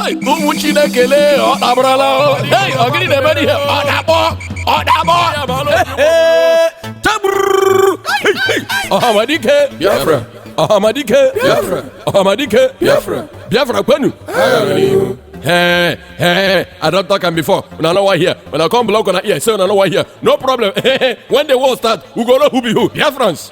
Hey, Umuchina Kele, or Abrala. Hey, I'll get the money here. On that boy. Ahamadike, Biafra. Ahamadike, Biafra. Ahamadike, Biafra. Biafra, Kwenu. Hey, I don't talk him before. When I know what here. When I come block on here, say when I know what here. No problem. When the war start, we go know who be who. Biafrans.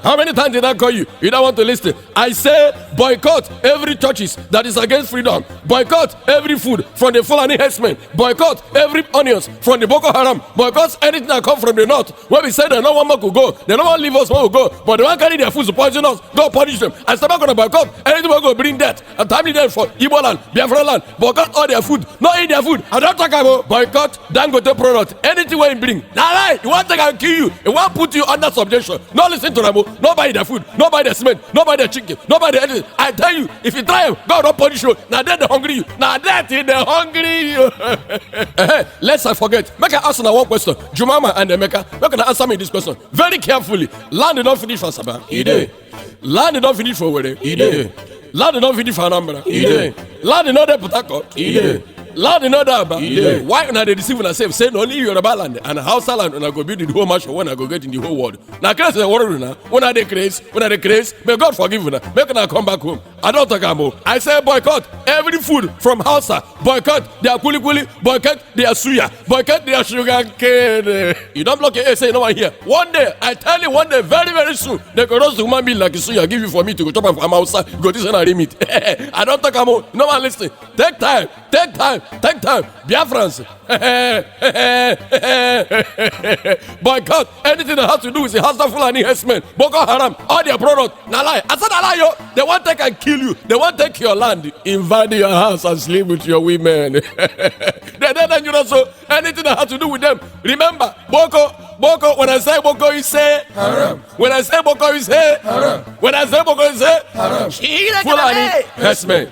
How many times did I call you? You don't want to listen. I say boycott every churches that is against freedom. Boycott every food from the Fulani herdsmen. Boycott every onions from the Boko Haram. Boycott anything that come from the north. When we say that no one more could go, they don't want to leave us where we go. But they want to carry their food to poison us. Go punish them. I start going to boycott anything will go bring death. And timely death for Igbo land. Biafran land, boycott all their food, not eat their food. I don't talk about boycott Dangote product. Anything where you bring. Now lie, you want to take and kill you. It want put you under subjection. No listen to them. No buy their food, no buy their cement, no buy their chicken, no buy their anything. I tell you, if you try them, God don't punish you. Now then they hungry you. Now that is the hungry you. Let's I forget. Make I ask now one question. Jumama and Emeka, make I answer me this question very carefully. Land did not finish for Sabah. Land did not finish for Wede. Land did not finish for Anambra. Land did not there Port Harcourt. Land did not there Aba. Why when they deceive themselves, saying only Yoruba land and Hausa land when I go build the whole match when I go get in the whole world. Now crazy the world now. When are they crazy? May God forgive you now. Make them come back home. I don't talk about. I say boycott every food from Hausa. Boycott their kuli, boycott their suya, boycott their sugar cane. You don't block your say no one here. One day, I tell you, one day, very, very soon, they go roast human being like a suya, give you for me to go chop and from Hausa, go this and I limit. I don't talk about. No one listen. Take time. Biafrans. Boycott anything that has to do with the Hausa Fulani herdsmen, Boko Haram, all their products. Now lie. I said I lie, yo. They want to take and kill you. They want to take your land, invade your house and sleep with your women. They're dangerous. So anything that has to do with them. Remember, Boko, when I say Boko, you say haram. When I say Boko, you say haram. When I say Boko, you say haram. Fulani herdsmen.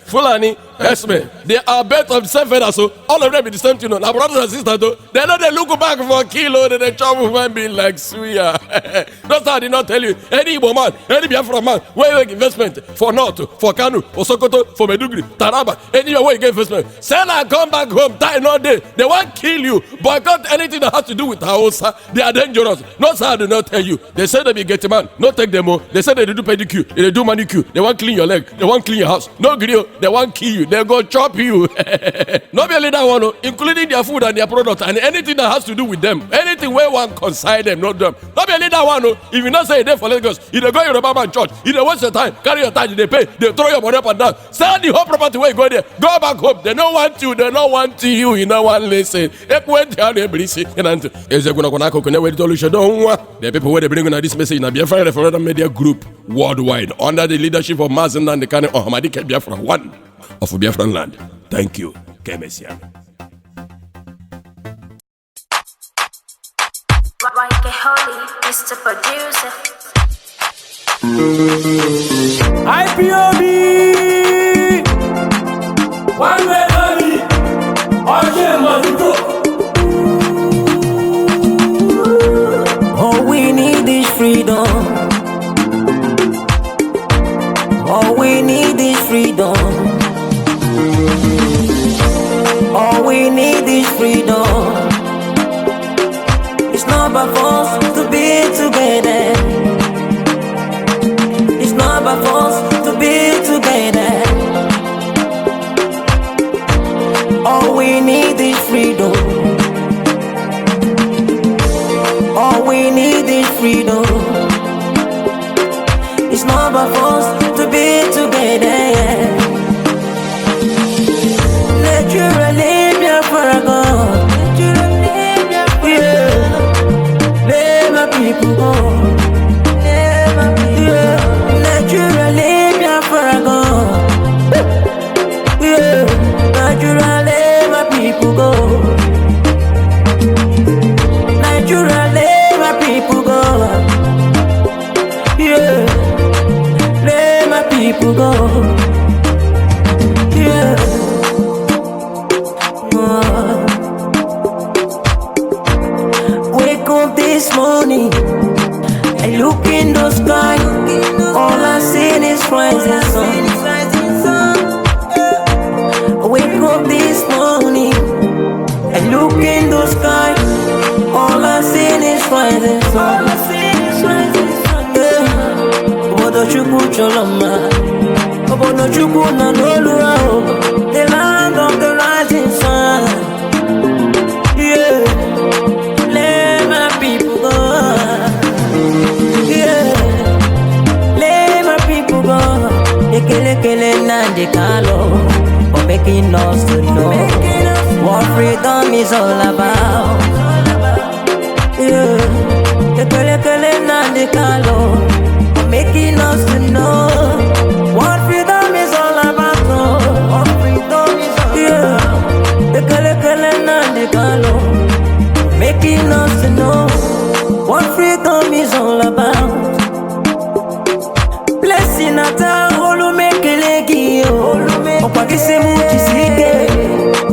Fulani herdsmen. They are bet of the same feather, so all of them be the same thing. Now, brothers and sisters, though, they know they look back for a kilo, they chop human being like suya. That's how I did not tell you. Any Igbo man, any Biafran man, where you make investment for North, for Kanu, for Sokoto, for Medugri, Taraba, anywhere where you get investment. Sell and come back home, die no day. They won't kill you. Boycott anything that has to do with Hausa. They are dangerous. No, sir, I do not tell you. They say they be get a man, no take them all. They say they do pedicure, they do manicure, they want clean your leg, they want clean your house. No grill, they want kill you, they go chop you. Not only that one, including their food and their product and anything that has to do with them. Anything where one consign them, not them. Not only that one, if you not say there for Lagos, if they go to Yoruba man church, if they waste your time, carry your time, they pay, they throw your money up and down. Sell the whole property where you go there. Go back home. They don't want you, they don't want you, you know one listen. The people where they bring on this message in a Biafran referendum media group worldwide under the leadership of MAZI and the Kane Ohamadike Biafra, one of Biafran land. Thank you, Kemesia. Why get holy, Mr. Producer? Ipob, one way only, all we need is freedom. All we need is freedom. All we need is freedom. It's not by force to be together. It's not by force to be together. All we need is freedom. All we need is freedom. It's not by force to be together. Naturally, Biafra, let my people go. Naturally, Biafra, naturally, my people go. Naturally, my people go. Let my people go. Wake up this morning, I look in the sky, all I see is rising sun. Choloma. Obono Chukuna Nolua, the land of the rising sun. Yeah, let my people go. Yeah, let my people go. Ekele nande kalo, for making us to know what freedom is all about. Yeah, ekele nande kalo, for making us to know what freedom is all about. What freedom is all about. Yeah, ekele nande kalo, making us to know what freedom is all about. Blessing at all, make a leggy, oh, Pakistan,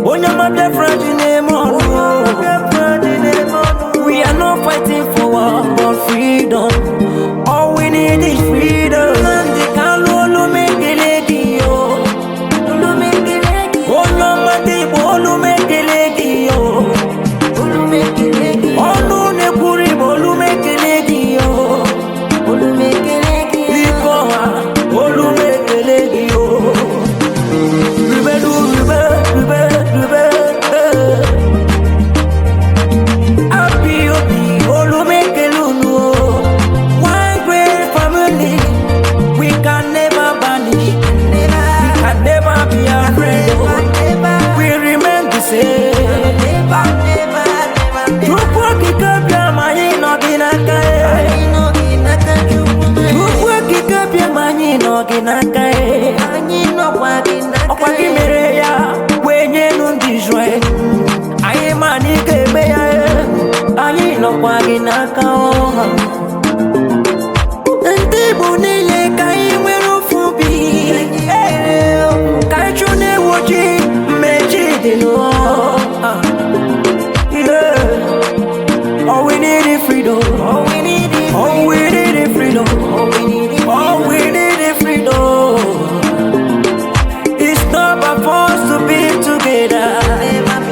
Onyama Biafran, we are not fighting for war, but freedom. All we need is freedom. And the Kalo make a leggy, oh, Onyama Debo, make a leggy, oh, Olu Nepuri, Bolu make a leggy, oh, Olu make a leggy, oh, Happy Obi, Olu make a lulu, one great family, we can never vanish, we can never be afraid, we remain the same. All we need is freedom. All we need is freedom. All we need is freedom. It's not by force to be together.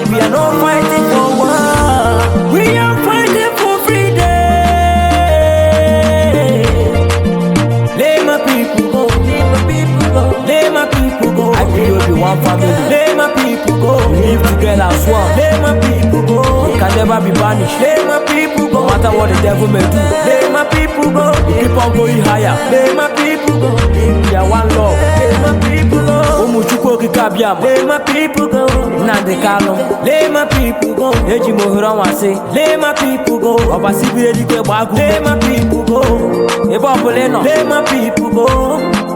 We are not fighting for war. We are fighting for freedom. Let my people go. Let my people go. Let my people go. I will be one family. Let my people go. We live together as one. Let my people go. We can never be banished. Let my people go. No matter what the devil may do. Let my people go. We keep on going higher. Let my people go. We are one love. Let my people go. Umuchuko kikabiam. Let my people go. Nande kalo. Let my people go. Eji mohura wase. Let my people go. Obasibi edike bagu. Let my people go. Eba poleno. Let my people go.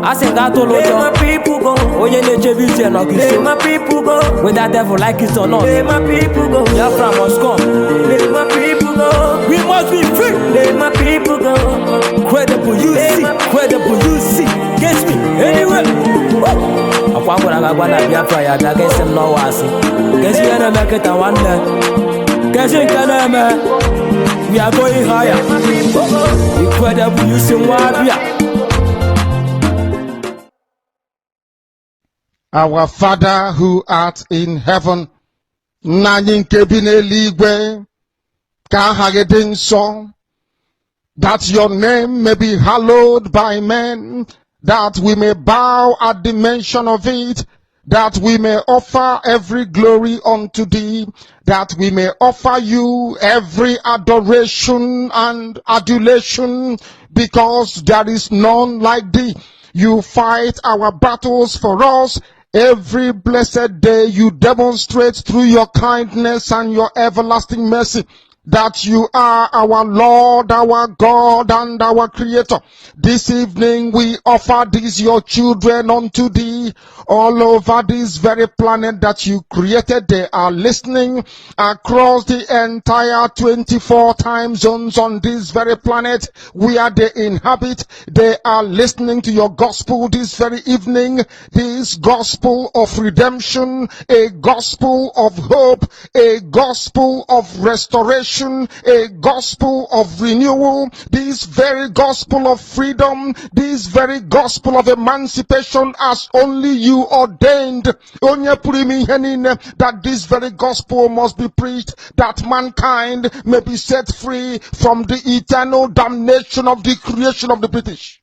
Asengato lojo. Let my people go. Oye neche vite no kiso. Let my people go. Whether devil like it or not. Let my people go. Biafran must come. Let my people go. We must be free. Let my people go. Credible you see. Credible you see. Get me anyway. Akwa ngora gagwa na Biafran ya bia get him no wasi. Get you na make it one day. Get you kana me. We are going higher. Incredible you see wabia. Our Father who art in heaven, Nanyin kebine ligwe, ka hagedin song, that your name may be hallowed by men, that we may bow at the mention of it, that we may offer every glory unto thee, that we may offer you every adoration and adulation, because there is none like thee. You fight our battles for us. Every blessed day you demonstrate through your kindness and your everlasting mercy that you are our Lord, our God, and our Creator. This evening we offer these your children unto thee all over this very planet that you created. They are listening across the entire 24 time zones on this very planet where they inhabit. They are listening to your gospel this very evening, this gospel of redemption, a gospel of hope, a gospel of restoration, a gospel of renewal, this very gospel of freedom, this very gospel of emancipation as only you ordained. That this very gospel must be preached, that mankind may be set free from the eternal damnation of the creation of the British.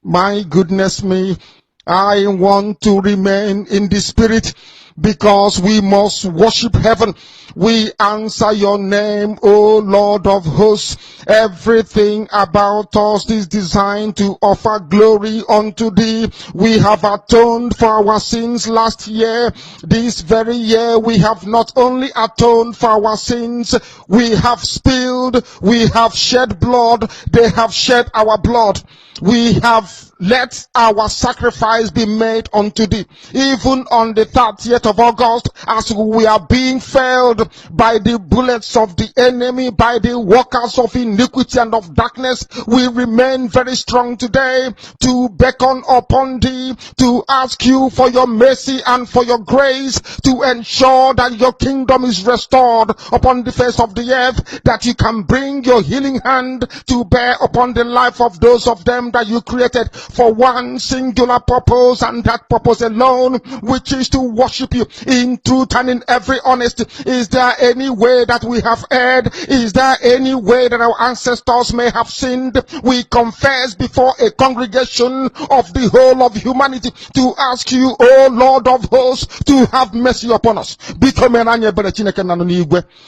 My goodness me, I want to remain in the spirit because we must worship heaven. We answer your name, O Lord of hosts. Everything about us is designed to offer glory unto thee. We have atoned for our sins last year. This very year we have not only atoned for our sins, we have spilled, we have shed blood, they have shed our blood. We have let our sacrifice be made unto thee. Even on the 30th of August, as we are being felled by the bullets of the enemy, by the workers of iniquity and of darkness, we remain very strong today to beckon upon thee, to ask you for your mercy and for your grace, to ensure that your kingdom is restored upon the face of the earth, that you can bring your healing hand to bear upon the life of those of them that you created for one singular purpose, and that purpose alone, which is to worship you in truth and in every honesty. Is there any way that we have erred? Is there any way that our ancestors may have sinned? We confess before a congregation of the whole of humanity to ask you, O Lord of hosts, to have mercy upon us.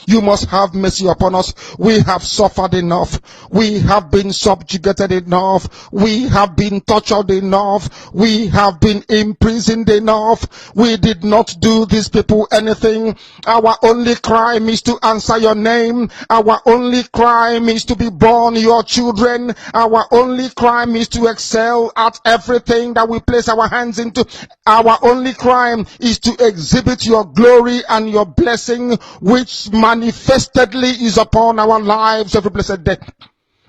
You must have mercy upon us. We have suffered enough. We have been subjugated enough. We have been tortured enough. We have been imprisoned enough. We did not do these people anything. Our only crime is to answer your name. Our only crime is to be born your children. Our only crime is to excel at everything that we place our hands into. Our only crime is to exhibit your glory and your blessing, which manifestedly is upon our lives every blessed day.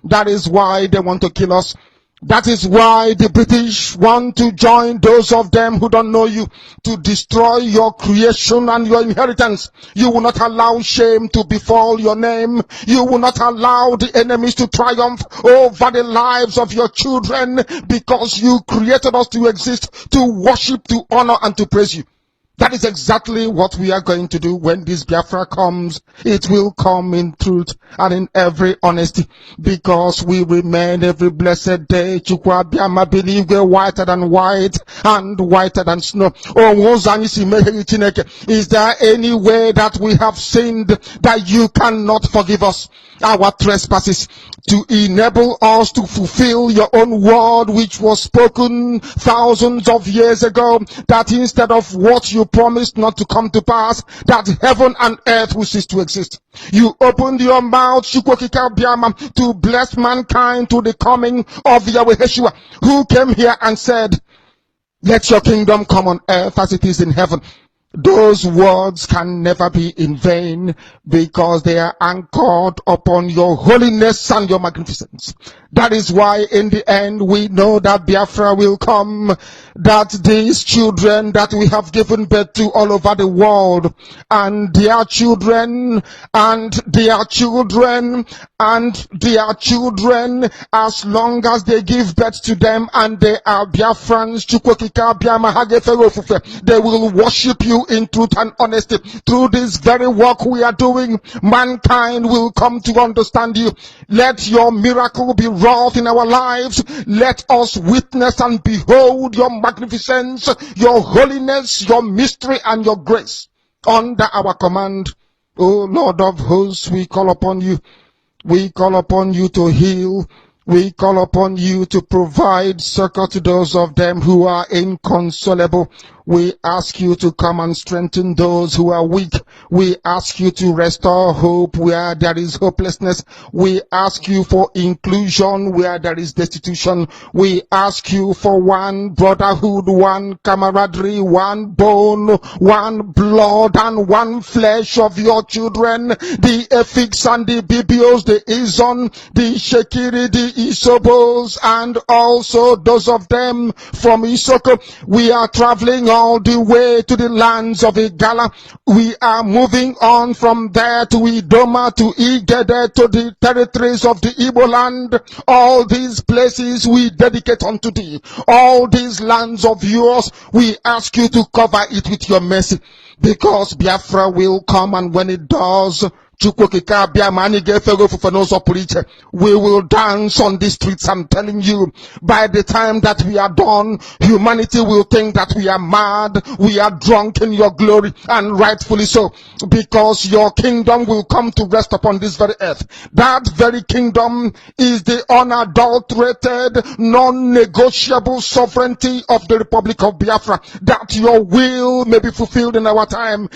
That is why they want to kill us. That is why the British want to join those of them who don't know you to destroy your creation and your inheritance. You will not allow shame to befall your name. You will not allow the enemies to triumph over the lives of your children, because you created us to exist, to worship, to honor, and to praise you. That is exactly what we are going to do when this Biafra comes. It will come in truth and in every honesty, because we remain every blessed day. Chukwabiama believe we're whiter than white and whiter than snow. Is there any way that we have sinned that you cannot forgive us our trespasses, to enable us to fulfill your own word, which was spoken thousands of years ago, that instead of what you promised not to come to pass, that heaven and earth will cease to exist. You opened your mouth, to bless mankind to the coming of Yahweh Yeshua, who came here and said, let your kingdom come on earth as it is in heaven. Those words can never be in vain, because they are anchored upon your holiness and your magnificence. That is why in the end we know that Biafra will come, that these children that we have given birth to all over the world, and their children, and their children, and their children, as long as they give birth to them and they are Biafrans, they will worship you in truth and honesty. Through this very work we are doing, mankind will come to understand you. Let your miracle be wrought in our lives. Let us witness and behold your magnificence, your holiness, your mystery, and your grace under our command. O Lord of hosts, we call upon you. We call upon you to heal. We call upon you to provide succor to those of them who are inconsolable. We ask you to come and strengthen those who are weak. We ask you to restore hope where there is hopelessness. We ask you for inclusion where there is destitution. We ask you for one brotherhood, one camaraderie, one bone, one blood, and one flesh of your children. The Efiks and the Bibios, the Izon, the Shekiri, the Isobos, and also those of them from Isoko. We are traveling all the way to the lands of Igala. We are moving on from there to Idoma, to Igede, to the territories of the Igbo land. All these places we dedicate unto thee. All these lands of yours, we ask you to cover it with your mercy, because Biafra will come, and when it does, We will dance on the streets. I'm telling you, by the time that we are done, humanity will think that we are mad, we are drunk in your glory, and rightfully so, because your kingdom will come to rest upon this very earth. That very kingdom is the unadulterated, non-negotiable sovereignty of the Republic of Biafra, that your will may be fulfilled in our time.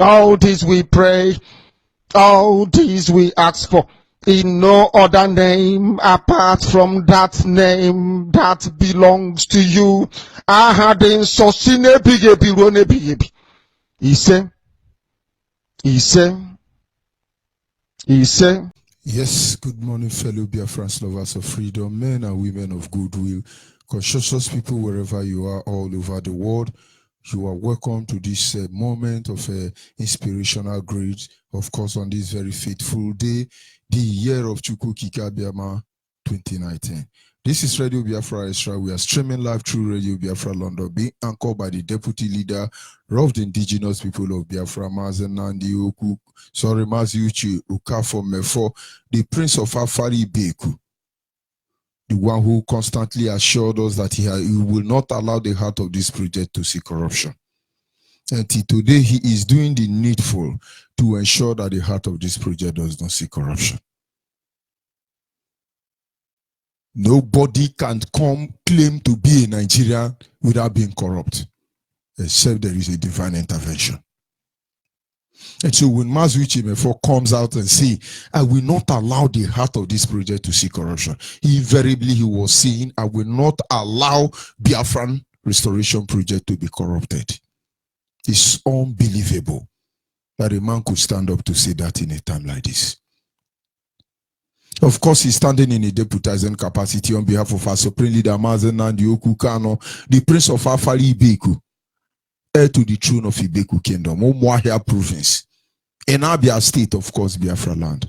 All this we pray, all this we ask for, in no other name apart from that name that belongs to you. He said. Yes, good morning, fellow Biafrans, lovers of freedom, men and women of goodwill, conscientious people wherever you are all over the world. You are welcome to this moment of inspirational grace, of course, on this very fateful day, the year of Chukwu Kika Biama 2019. This is Radio Biafra Extra. We are streaming live through Radio Biafra London, being anchored by the Deputy Leader of the Indigenous People of Biafra, MAZI Uche Ukafo Mefo, the Prince of Afari Beku, the one who constantly assured us that he will not allow the heart of this project to see corruption. And today he is doing the needful to ensure that the heart of this project does not see corruption. Nobody can come claim to be a Nigerian without being corrupt, except there is a divine intervention. And so when MAZI Uche Mefo comes out and say, I will not allow the heart of this project to see corruption, invariably he was saying, I will not allow Biafran restoration project to be corrupted. It's unbelievable that a man could stand up to say that in a time like this. Of course, he's standing in a deputizing capacity on behalf of our Supreme Leader, MAZI Kano, the Prince of Afari Ibeku, heir to the throne of Ibeku Kingdom, Umuahia Province, in Abia State, of course, Biafra land.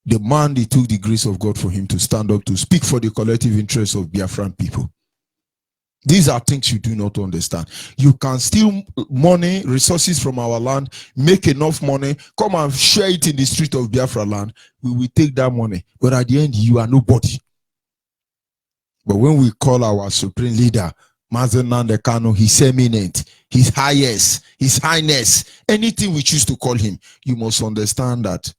The man, it took the grace of God for him to stand up to speak for the collective interests of Biafran people. These are things you do not understand. You can steal money, resources from our land, make enough money, come and share it in the street of Biafra land. We will take that money. But at the end, you are nobody. But when we call our Supreme Leader, MAZI Kano, His Eminent, His Highest, His Highness, anything we choose to call him, you must understand that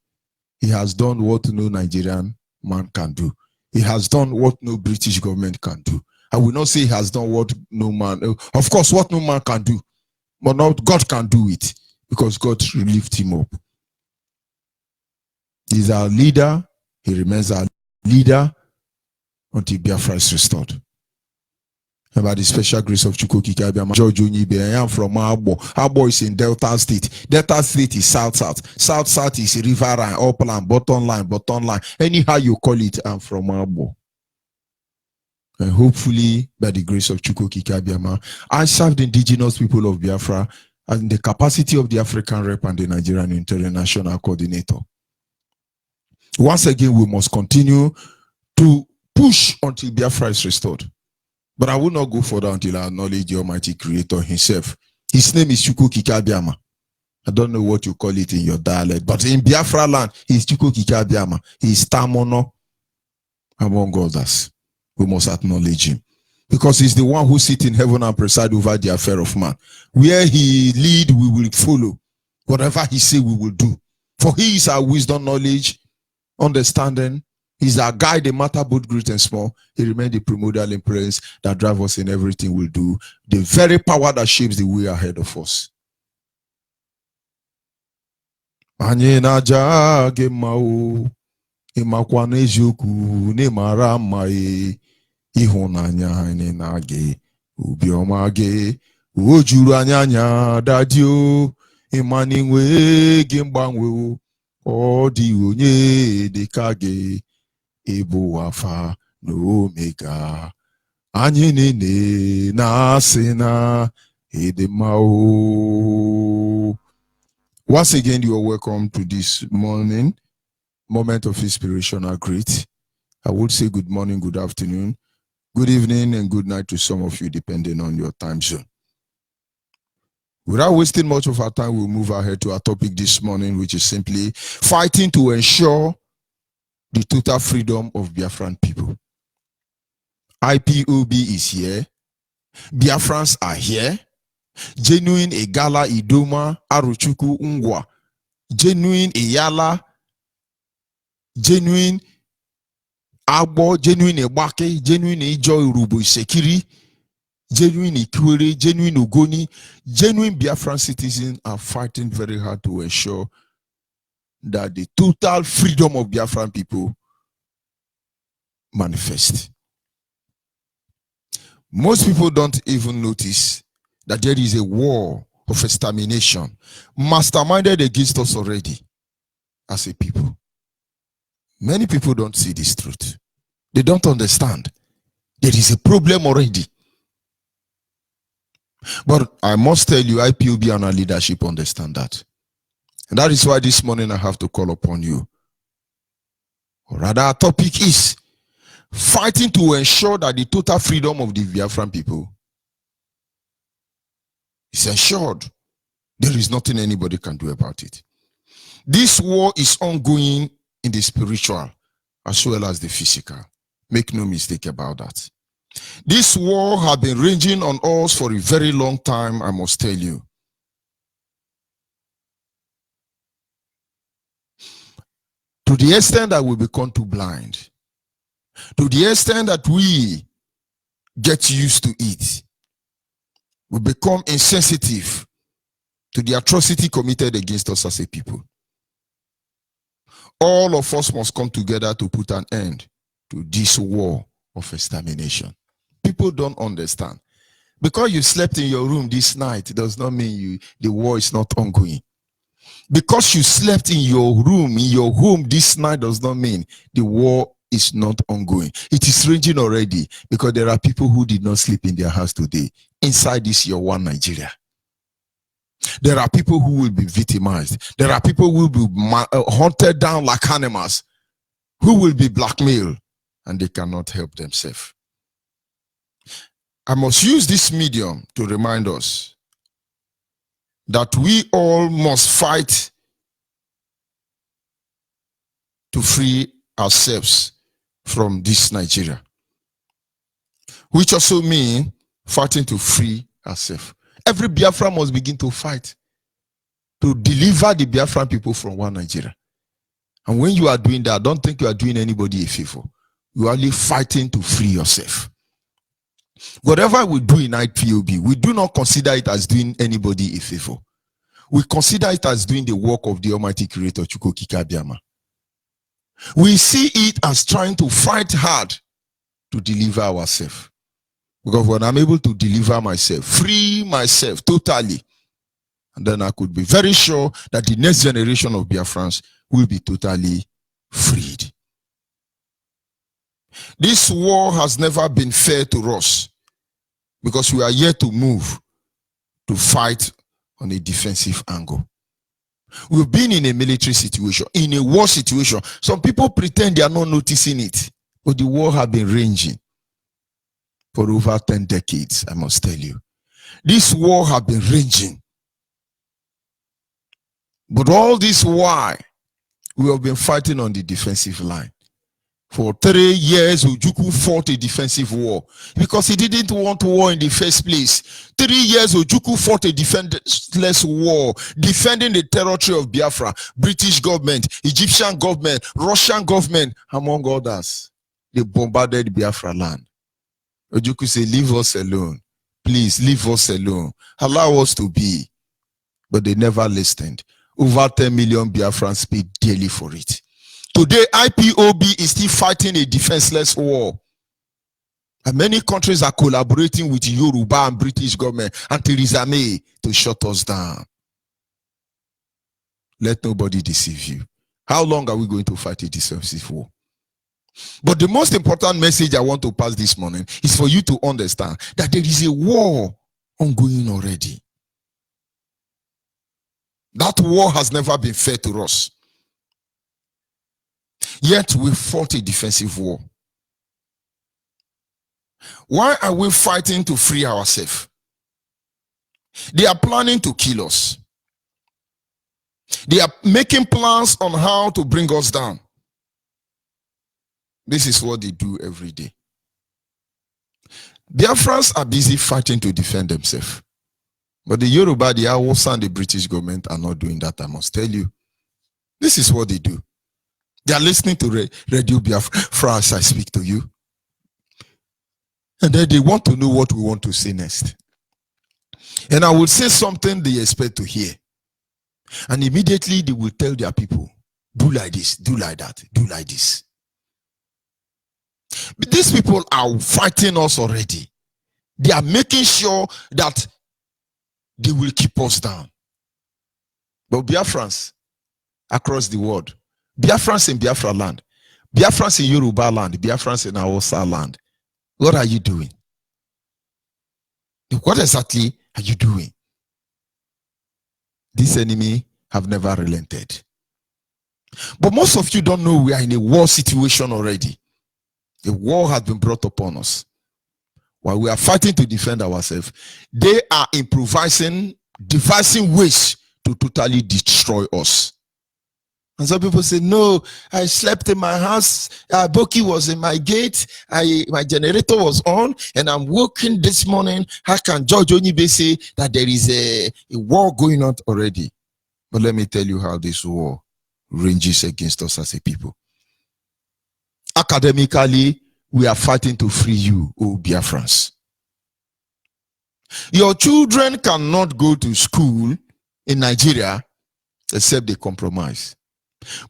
he has done what no Nigerian man can do. He has done what no British government can do. I will not say he has done what no man, of course, what no man can do, but not God can do it, because God lifted him up. He's our leader. He remains our leader until Biafra is restored. And by the special grace of Chukwu Kika Biama, George ONYEIBE, I am from Abo. Abo is in Delta State. Delta State is South-South. South-South is River Line, Upland, bottom line. Anyhow you call it, I'm from Abo. And hopefully, by the grace of Chukwu Kika Biama, I serve the indigenous people of Biafra in the capacity of the African Rep and the Nigerian International Coordinator. Once again, we must continue to push until Biafra is restored. But I will not go further until I acknowledge the Almighty Creator himself. His name is Chukwu Kika Biama. I don't know what you call it in your dialect, but in Biafra land, he is Chukwu Kika Biama. He is Tamono among others. We must acknowledge him, because he's the one who sits in heaven and preside over the affair of man. Where he lead, we will follow. Whatever he say, we will do. For he is our wisdom, knowledge, understanding. He's our guide, the matter both great and small. He remains the primordial influence that drives us in everything we'll do. The very power that shapes the way ahead of us. Anyị na-aja gị mma o, ịmakwa n'eziokwu n'ịmara mma e, ịhụnanya anyị na gị, obiọma gị, o juru anyị anya dadi o, ịma n'inwe gị mgbanwe o, ọ dị onye dịka gị, ịbụ Alpha na Omega. Anyị niile na-asị na ịdị mma o. Once again, you are welcome to this morning moment of inspirational great. I would say good morning, good afternoon, good evening, and good night to some of you, depending on your time zone. Without wasting much of our time, we'll move ahead to our topic this morning, which is simply fighting to ensure the total freedom of Biafran people. IPOB is here. Biafrans are here. Genuine Egala Idoma Aruchuku Ungwa. Genuine Eyala. Genuine Agbo. Genuine Ebake. Genuine Ejoy Urubu Sekiri. Genuine Ikwere. Genuine Ugoni. Genuine Biafran citizens are fighting very hard to ensure that the total freedom of Biafran people manifest. Most people don't even notice that there is a war of extermination masterminded against us already as a people. Many people don't see this truth. They don't understand. There is a problem already. But I must tell you, IPOB and our leadership understand that. And that is why this morning I have to call upon you. Or rather, our topic is fighting to ensure that the total freedom of the Biafran people is ensured. There is nothing anybody can do about it. This war is ongoing in the spiritual as well as the physical. Make no mistake about that. This war has been raging on us for a very long time, I must tell you. To the extent that we become too blind. To the extent that we get used to it. We become insensitive to the atrocity committed against us as a people. All of us must come together to put an end to this war of extermination. People don't understand. Because you slept in your room this night does not mean the war is not ongoing. Because you slept in your room, in your home this night does not mean the war is not ongoing. It is raging already because there are people who did not sleep in their house today. Inside this your one Nigeria. There are people who will be victimized. There are people who will be hunted down like animals, who will be blackmailed, and they cannot help themselves. I must use this medium to remind us that we all must fight to free ourselves from this Nigeria, which also means fighting to free ourselves. Every Biafran must begin to fight to deliver the Biafran people from one Nigeria. And when you are doing that, don't think you are doing anybody a favor. You are only fighting to free yourself. Whatever we do in IPOB, we do not consider it as doing anybody a favor. We consider it as doing the work of the Almighty Creator, Chukokika Biama. We see it as trying to fight hard to deliver ourselves. Because when I'm able to deliver myself, free myself totally, and then I could be very sure that the next generation of Biafrans will be totally freed. This war has never been fair to us because we are yet to move to fight on a defensive angle. We've been in a military situation, in a war situation. Some people pretend they are not noticing it, but the war has been raging for over 10 decades, I must tell you. This war has been raging. But all this while, we have been fighting on the defensive line. For 3 years, Ojukwu fought a defensive war because he didn't want war in the first place. 3 years, Ojukwu fought a defenseless war, defending the territory of Biafra, British government, Egyptian government, Russian government, among others. They bombarded Biafra land. Ojukwu said, leave us alone. Please, leave us alone. Allow us to be. But they never listened. Over 10 million Biafrans paid daily for it. Today, IPOB is still fighting a defenseless war. And many countries are collaborating with Yoruba and British government and Theresa May to shut us down. Let nobody deceive you. How long are we going to fight a defensive war? But the most important message I want to pass this morning is for you to understand that there is a war ongoing already. That war has never been fair to us. Yet we fought a defensive war. Why are we fighting to free ourselves? They are planning to kill us. They are making plans on how to bring us down. This is what they do every day. Biafrans are busy fighting to defend themselves. But the Yoruba, the Hausa, and the British government are not doing that, I must tell you. This is what they do. They are listening to Radio Biafra as I speak to you. And then they want to know what we want to say next. And I will say something they expect to hear. And immediately they will tell their people, do like this, do like that, do like this. But these people are fighting us already. They are making sure that they will keep us down. But Biafrans across the world, Biafrans in Biafra land, Biafrans in Yoruba land, Biafrans in Hausa land, what are you doing? What exactly are you doing? This enemy have never relented. But most of you don't know we are in a war situation already. A war has been brought upon us. While we are fighting to defend ourselves, they are improvising, devising ways to totally destroy us. And some people say, no, I slept in my house, Boki was in my gate, my generator was on, and I'm working this morning. How can George ONYEIBE say that there is a war going on already? But let me tell you how this war ranges against us as a people. Academically, we are fighting to free you, O Biafrans. Your children cannot go to school in Nigeria except they compromise.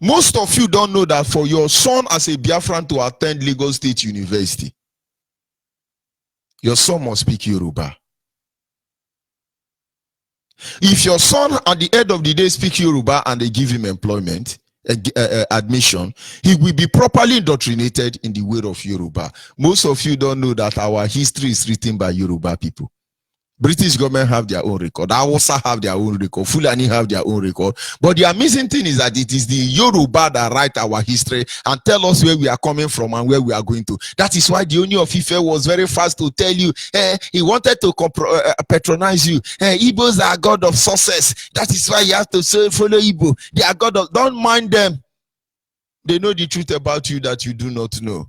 Most of you don't know that for your son as a Biafran to attend Lagos State University, your son must speak Yoruba. If your son at the end of the day speaks Yoruba and they give him employment, admission, he will be properly indoctrinated in the way of Yoruba. Most of you don't know that our history is written by Yoruba people. British government have their own record. Hausa have their own record. Fulani have their own record. But the amazing thing is that it is the Yoruba that write our history and tell us where we are coming from and where we are going to. That is why the Oni of Ife was very fast to tell you, he wanted to patronize you. Igbos are God of success. That is why you have to follow Igbo. They are God of, don't mind them. They know the truth about you that you do not know.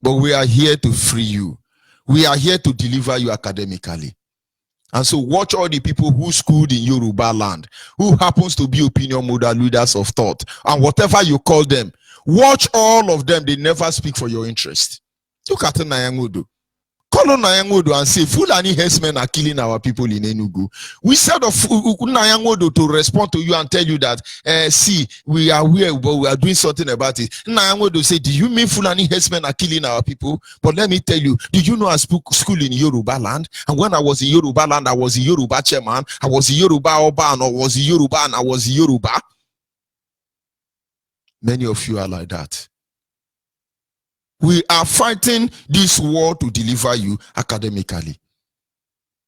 But we are here to free you. We are here to deliver you academically. And so watch all the people who schooled in Yoruba land, who happens to be opinion model leaders of thought, and whatever you call them. Watch all of them. They never speak for your interest. Look at Nayangodo. Call on Nayangodo and say, Fulani herdsmen are killing our people in Enugu. We said of Nayangodo to respond to you and tell you that, see, we are here, but we are doing something about it. Nayangodo say, do you mean Fulani herdsmen are killing our people? But let me tell you, did you know I spoke school in Yoruba land? And when I was in Yoruba land, I was a Yoruba chairman, I was a Yoruba Oba, and I was a Yoruba, and I was a Yoruba. Many of you are like that. We are fighting this war to deliver you academically.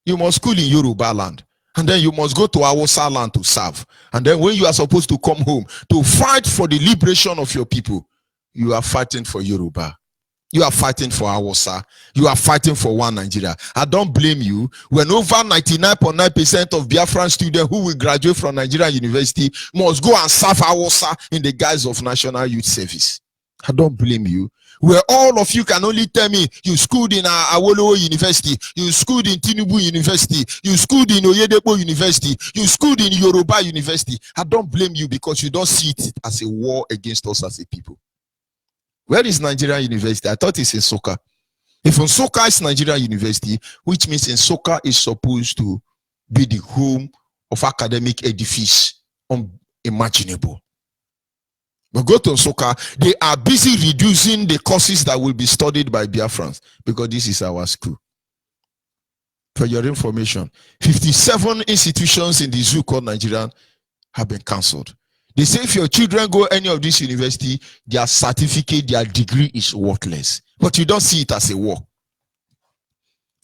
You must school in Yoruba land. And then you must go to Hausa land to serve. And then when you are supposed to come home to fight for the liberation of your people, you are fighting for Yoruba. You are fighting for Hausa. You are fighting for one Nigeria. I don't blame you. When over 99.9% of Biafran students who will graduate from Nigerian University must go and serve Hausa in the guise of National Youth Service. I don't blame you. Where all of you can only tell me you schooled in Awolowo University, you schooled in Tinubu University, you schooled in Oyedepo University, you schooled in Yoruba University. I don't blame you because you don't see it as a war against us as a people. Where is Nigerian University? I thought it's in Soka. If in Soka is Nigerian University, which means in Soka is supposed to be the home of academic edifice unimaginable. But go to Soka, they are busy reducing the courses that will be studied by Biafrans because this is our school. For your information, 57 institutions in the zoo called Nigerian have been cancelled. They say if your children go any of this university, their certificate, their degree is worthless. But you don't see it as a war.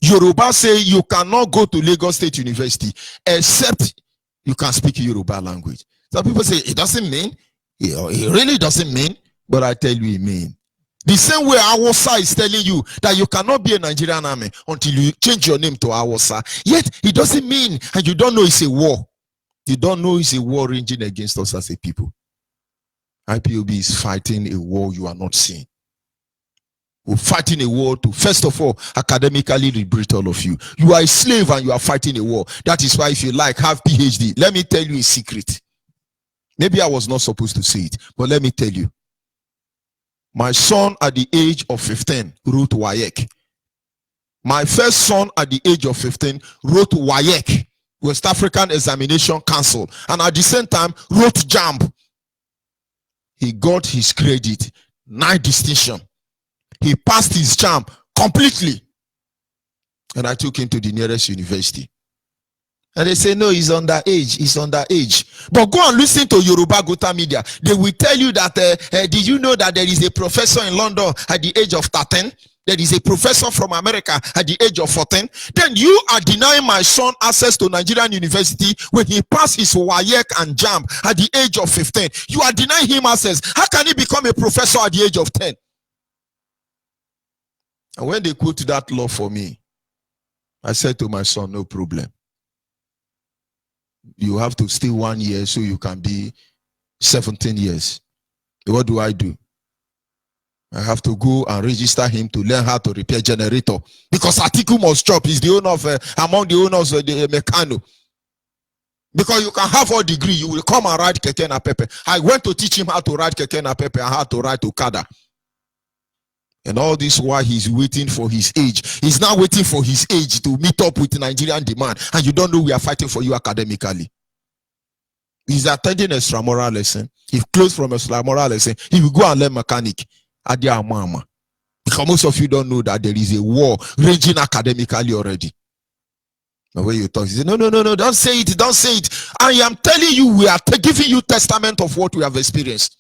Yoruba say you cannot go to Lagos State University except you can speak Yoruba language. Some people say it doesn't mean. It really doesn't mean, but I tell you it means. The same way Awasa is telling you that you cannot be a Nigerian army until you change your name to Awasa. Yet it doesn't mean, and you don't know it's a war. You don't know it's a war raging against us as a people. IPOB is fighting a war you are not seeing. We're fighting a war to, first of all, academically liberate all of you. You are a slave and you are fighting a war. That is why, if you like, have PhD. Let me tell you a secret. Maybe I was not supposed to say it, but let me tell you. My son at the age of 15 wrote WAEC. My first son at the age of 15 wrote WAEC, West African Examination Council, and at the same time wrote JAMB. He got his credit, 9 distinction. He passed his JAMB completely. And I took him to the nearest university. And they say, no, he's underage. He's underage. But go and listen to Yoruba Gota media. They will tell you that, did you know that there is a professor in London at the age of 13? There is a professor from America at the age of 14. Then you are denying my son access to Nigerian university when he passed his WAEC and JAMB at the age of 15. You are denying him access. How can he become a professor at the age of 10? And when they quote that law for me, I said to my son, no problem. You have to stay 1 year so you can be 17 years. What do? I have to go and register him to learn how to repair generator. Because Atiku must chop. He's the owner of, among the owners of the Mekano. Because you can have all degree, you will come and ride Keke na Pepe. I went to teach him how to ride Keke na Pepe and how to ride Okada. And all this while he's waiting for his age. He's now waiting for his age to meet up with Nigerian demand. And you don't know we are fighting for you academically. He's attending a extramural lesson. He closed from a extramural lesson. He will go and learn mechanic. Adia mama. Because most of you don't know that there is a war raging academically already. The way you talk, you say, no, don't say it, don't say it. I am telling you, we are giving you testament of what we have experienced.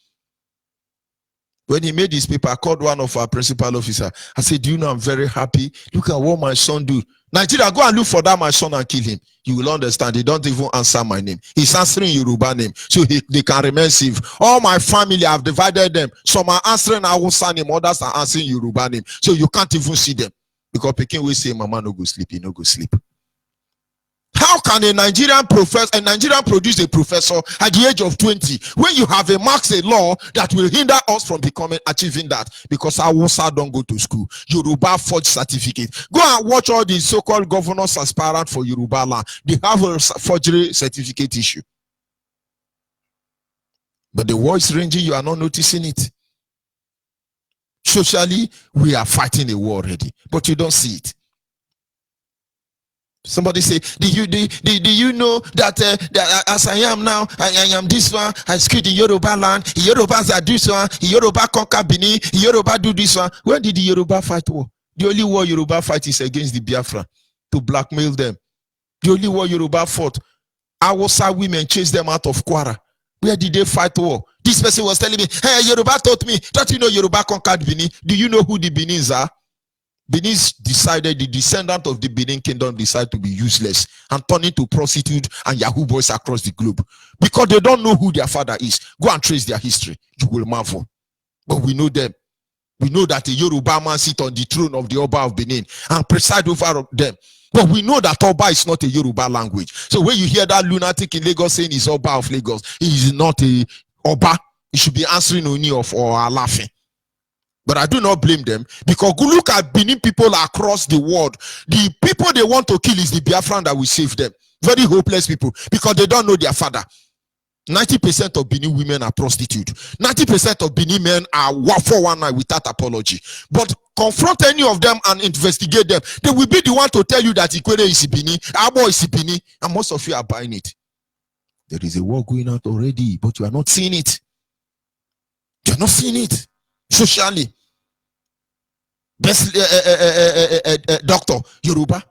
When he made his paper, I called one of our principal officer. I said, do you know I'm very happy? Look at what my son do. Nigeria, go and look for that my son and kill him. You will understand. They don't even answer my name. He's answering Yoruba name. So they can remain safe. All my family, I've divided them. Some are answering Hausa name, others are answering Yoruba name. So you can't even see them. Because Pekin will say, Mama no go sleep, he no go sleep. How can a Nigerian produce a professor at the age of 20 when you have a law that will hinder us from achieving that? Because Hausa don't go to school. Yoruba forged certificate. Go and watch all these so-called governors aspirant for Yoruba land. They have a forgery certificate issue. But the war is ranging, you are not noticing it. Socially, we are fighting a war already, but you don't see it. Somebody say, do you know that, that as I am now, I am this one, I skilled in Yoruba land, Yorubas are this one, Yoruba conquer Benin, Yoruba do this one. When did the Yoruba fight war? The only war Yoruba fight is against the Biafran, to blackmail them. The only war Yoruba fought, Hausa women chased them out of Kwara. Where did they fight war? This person was telling me, hey, Yoruba taught me, don't you know Yoruba conquered Benin? Do you know who the Benins are? Benin decided, the descendant of the Benin kingdom decided to be useless and turn into prostitute and Yahoo boys across the globe. Because they don't know who their father is. Go and trace their history. You will marvel. But we know them. We know that a Yoruba man sits on the throne of the Oba of Benin and preside over them. But we know that Oba is not a Yoruba language. So when you hear that lunatic in Lagos saying he's Oba of Lagos, he is not a Oba. He should be answering Oni of or laughing. But I do not blame them, because go look at Benin people across the world. The people they want to kill is the Biafran that will save them. Very hopeless people, because they don't know their father. 90% of Benin women are prostitutes. 90% of Benin men are 419 without apology. But confront any of them and investigate them. They will be the one to tell you that Ikwere is Benin, Abo is Benin, and most of you are buying it. There is a war going out already, but you are not seeing it. You are not seeing it. Socially. Best doctor, Yoruba.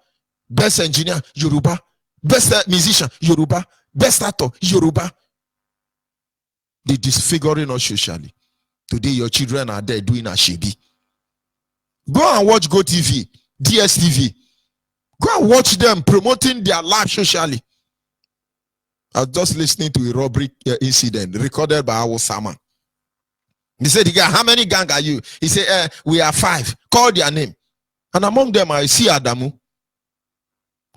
Best engineer, Yoruba. Best musician, Yoruba. Best actor, Yoruba. They disfiguring us socially. Today your children are there doing a shady. Go and watch Go TV, DSTV. Go and watch them promoting their life socially. I was just listening to a robbery incident recorded by our Sama. He said, how many gang are you? He said, we are 5. Call their name. And among them, I see Adamu.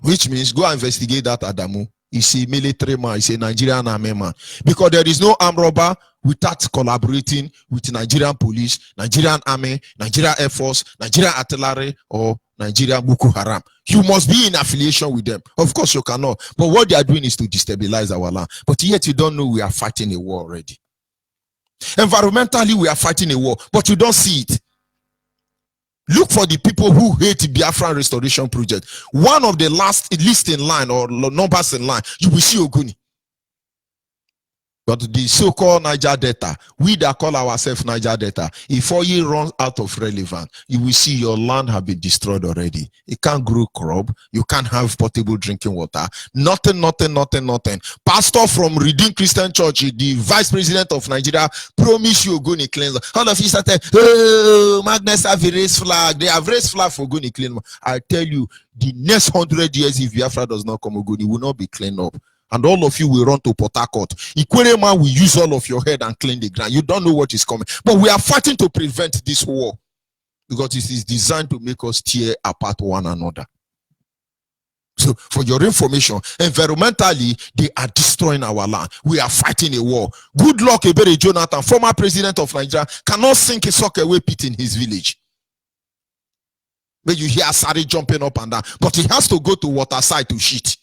Which means, go and investigate that Adamu. He's a military man. He's a Nigerian army man. Because there is no armed robber without collaborating with Nigerian police, Nigerian army, Nigerian Air Force, Nigerian artillery, or Nigerian Boko Haram. You must be in affiliation with them. Of course, you cannot. But what they are doing is to destabilize our land. But yet you don't know we are fighting a war already. Environmentally, we are fighting a war, but you don't see it. Look for the people who hate the Biafran restoration project. One of the least in line or numbers in line, you will see Ogoni. But the so-called Niger Delta, we that call ourselves Niger Delta, if all year runs out of relevance, you will see your land have been destroyed already. You can't grow crop, you can't have potable drinking water, nothing. Pastor from Redeemed Christian Church, the vice president of Nigeria, promised you Ogoni cleanse. All of you started, oh, Magnus have raised flag. They have raised flag for Ogoni cleanse. I tell you, the next 100 years, if Biafra does not come, Ogoni will not be cleaned up. And all of you will run to Port Harcourt. Ikwere will use all of your head and clean the ground. You don't know what is coming. But we are fighting to prevent this war. Because it is designed to make us tear apart one another. So, for your information, environmentally, they are destroying our land. We are fighting a war. Good luck, Ebere Jonathan, former president of Nigeria, cannot sink a sock-away pit in his village. But you hear Sari jumping up and down. But he has to go to waterside to shit.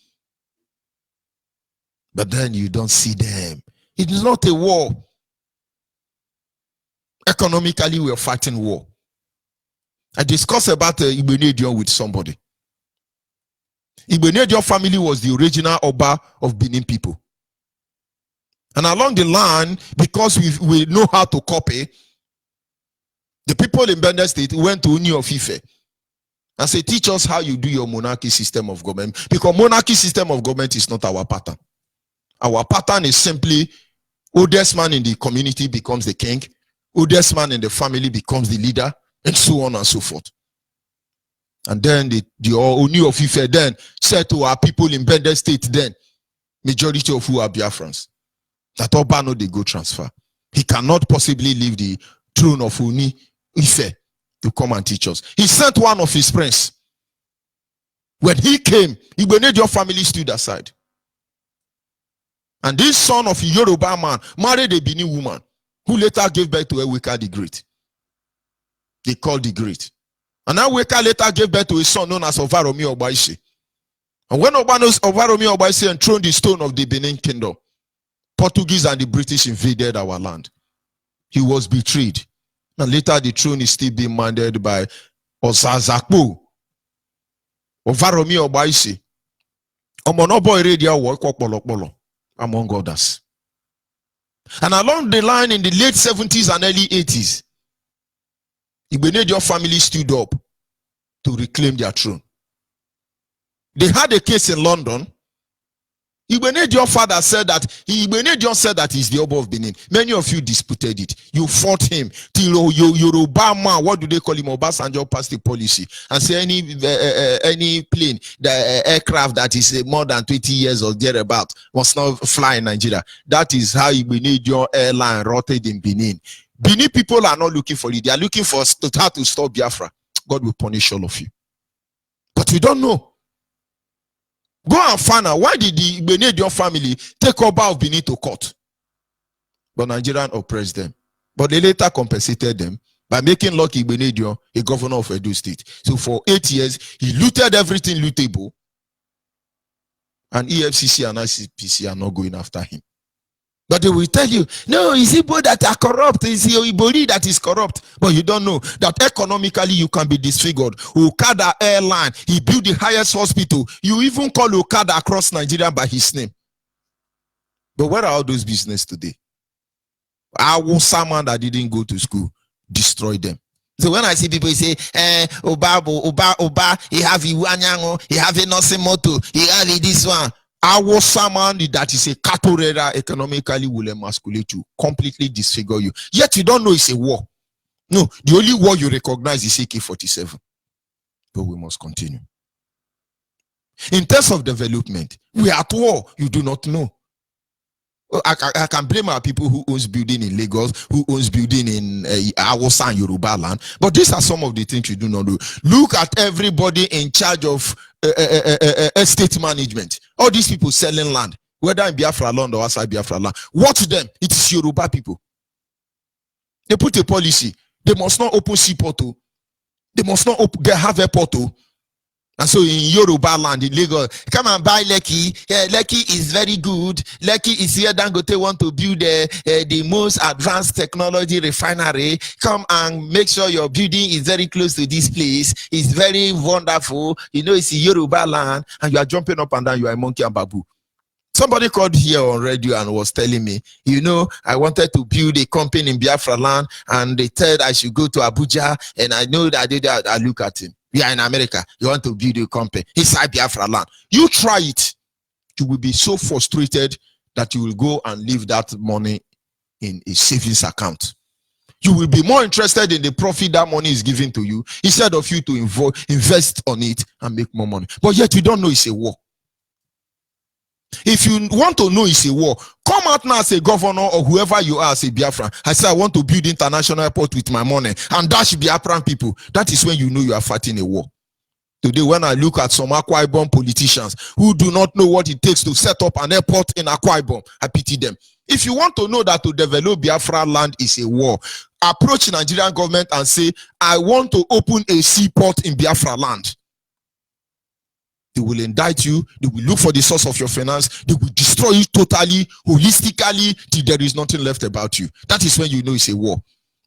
But then you don't see them. It is not a war. Economically, we are fighting war. I discussed about Ibenedion with somebody. Ibenedion family was the original Oba of Benin people. And along the line, because we know how to copy, the people in Benin State went to Uni of Ife and said, teach us how you do your monarchy system of government. Because monarchy system of government is not our pattern. Our pattern is simply oldest man in the community becomes the king, oldest man in the family becomes the leader, and so on and so forth. And then the Oni of Ife then said to our people in Bende State then, majority of who are Biafrans, that Obano they go transfer. He cannot possibly leave the throne of Oni Ife to come and teach us. He sent one of his friends. When he came, Ibenedion family stood aside. And this son of a Yoruba man married a Benin woman who later gave birth to Eweka the Great. They called the Great. And Eweka later gave birth to a son known as Ovaromi Obaise. And when Ovaromi Obaise enthroned the stone of the Benin kingdom, Portuguese and the British invaded our land. He was betrayed. And later the throne is still being mandated by Osazakpo. Ovaromi Obaise. Omonobo Eredia Wokopolopolo. Among others. And along the line in the late 70s and early 80s, Ibenedion family stood up to reclaim their throne. They had a case in London. Ibenedion father said that Ibenedion said that he's the Oba of Benin. Many of you disputed it. You fought him till Yoruba man, what do they call him? Obasanjo passed the policy and say any plane, the aircraft that is more than 20 years or thereabout must not fly in Nigeria. That is how Ibenedion airline rotted in Benin. Benin people are not looking for it. They are looking for how to stop Biafra. God will punish all of you. But we don't know. Go and find out why did the Ibenedion family take Oba of Benin to court? But Nigerians oppressed them. But they later compensated them by making Lucky Ibenedion a governor of Edo State. So for 8 years, he looted everything lootable. And EFCC and ICPC are not going after him. But they will tell you, no, it's Igbo that are corrupt. It's Ibori that is corrupt. But you don't know that economically you can be disfigured. Okada Airline, he built the highest hospital. You even call Okada across Nigeria by his name. But where are all those business today? Someone that didn't go to school, destroy them. So when I see people say, Oba, he have Iwanyango, he have a nursing moto, he have this one. Our someone that is a catorera economically will emasculate you, completely disfigure you. Yet you don't know it's a war. No, the only war you recognize is AK-47. But we must continue. In terms of development, we are at war. You do not know. I can blame our people who owns building in Lagos, who owns building in Hausa and Yoruba land. But these are some of the things you do not do. Look at everybody in charge of estate management. All these people selling land, whether in Biafra land or outside Biafra land. Watch them. It is Yoruba people. They put a policy. They must not open seaport. They must not have airport. And so in Yoruba land, in Lagos, come and buy Lekki. Lekki is very good. Lekki is here. Dangote want to build the most advanced technology refinery. Come and make sure your building is very close to this place. It's very wonderful. You know, it's Yoruba land, and you are jumping up and down. You are a monkey and babu. Somebody called here on radio and was telling me, you know, I wanted to build a company in Biafra land, and they said I should go to Abuja, and I know that I did that. I look at him. We are in America. You want to build a company inside Biafra land. You try it. You will be so frustrated that you will go and leave that money in a savings account. You will be more interested in the profit that money is giving to you instead of you to invest on it and make more money. But yet you don't know it's a war. If you want to know it's a war, come out now as a governor or whoever you are as a Biafran. I say I want to build international airport with my money, and dash Biafran people. That is when you know you are fighting a war. Today, when I look at some Akwa Ibom politicians who do not know what it takes to set up an airport in Akwa Ibom, I pity them. If you want to know that to develop Biafra land is a war, approach the Nigerian government and say, I want to open a seaport in Biafra land. They will indict you. They will look for the source of your finance. They will destroy you totally, holistically, till there is nothing left about you. That is when you know it's a war.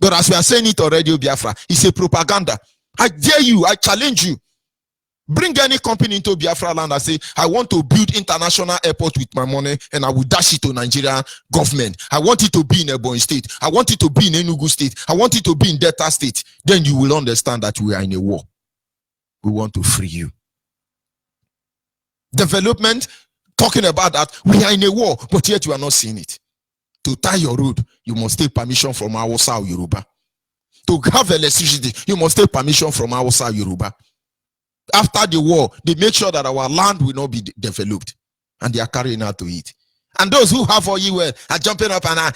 But as we are saying it on Radio Biafra, it's a propaganda. I dare you, I challenge you. Bring any company into Biafra land and say, I want to build international airport with my money, and I will dash it to Nigerian government. I want it to be in Ebonyi State. I want it to be in Enugu State. I want it to be in Delta State. Then you will understand that we are in a war. We want to free you. Development, talking about that, we are in a war, but yet you are not seeing it. To tie your road, you must take permission from Hausa or Yoruba. To have electricity, you must take permission from Hausa or Yoruba. After the war, they make sure that our land will not be developed, and they are carrying out to it. And those who have ONYEIBE are jumping up and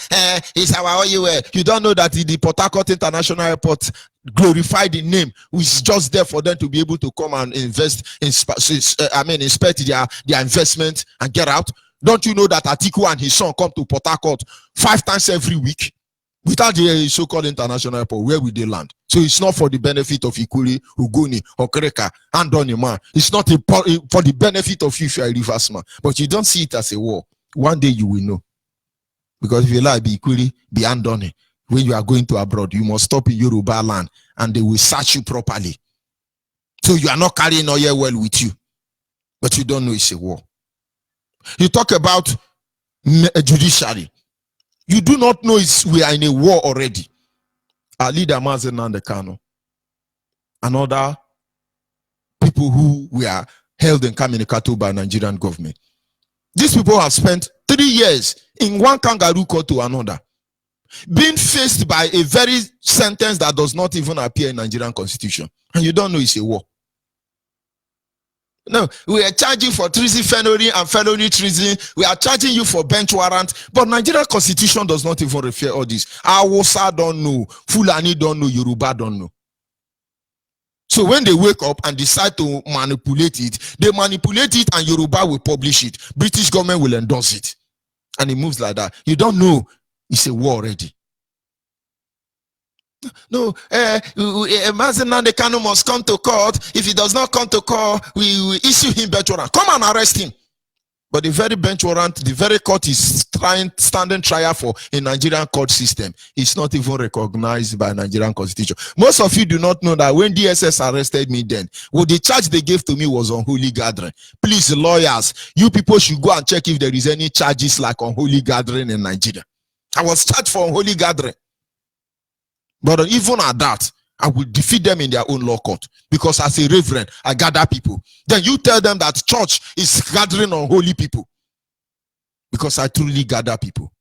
it's our ONYEIBE. You don't know that the Port Harcourt International Airport glorified the name, which is just there for them to be able to come and invest, inspect their investment and get out. Don't you know that Atiku and his son come to Port Harcourt 5 times every week? Without the so-called international airport, where will they land? So it's not for the benefit of Ikuli, Ugoni, or Kreka, and Donima. It's not for the benefit of you if you are a reverse man. But you don't see it as a war. One day you will know. Because if you like, be Ikuli, be Andoni. When you are going to abroad, you must stop in Yoruba land, and they will search you properly. So you are not carrying oil well with you. But you don't know it's a war. You talk about judiciary. You do not know we are in a war already. Our leader MAZI and other people who were held in Kaminikatu by Nigerian government. These people have spent 3 years in one kangaroo court to another, being faced by a very sentence that does not even appear in Nigerian constitution. And you don't know it's a war. No, we are charging for treason, felony, and felony treason. We are charging you for bench warrant. But Nigerian constitution does not even refer all this. Hausa don't know. Fulani don't know. Yoruba don't know. So when they wake up and decide to manipulate it, they manipulate it and Yoruba will publish it. British government will endorse it. And it moves like that. You don't know it's a war already. No, MAZI Kanu must come to court. If he does not come to court, we will issue him bench warrant. Come and arrest him. But the very bench warrant, the very court is standing trial for a Nigerian court system. It's not even recognized by Nigerian constitution. Most of you do not know that when DSS arrested me then, well, the charge they gave to me was unholy gathering. Please, lawyers, you people should go and check if there is any charges like unholy gathering in Nigeria. I was charged for unholy gathering. But even at that, I will defeat them in their own law court. Because as a reverend, I gather people. Then you tell them that church is gathering on holy people. Because I truly gather people.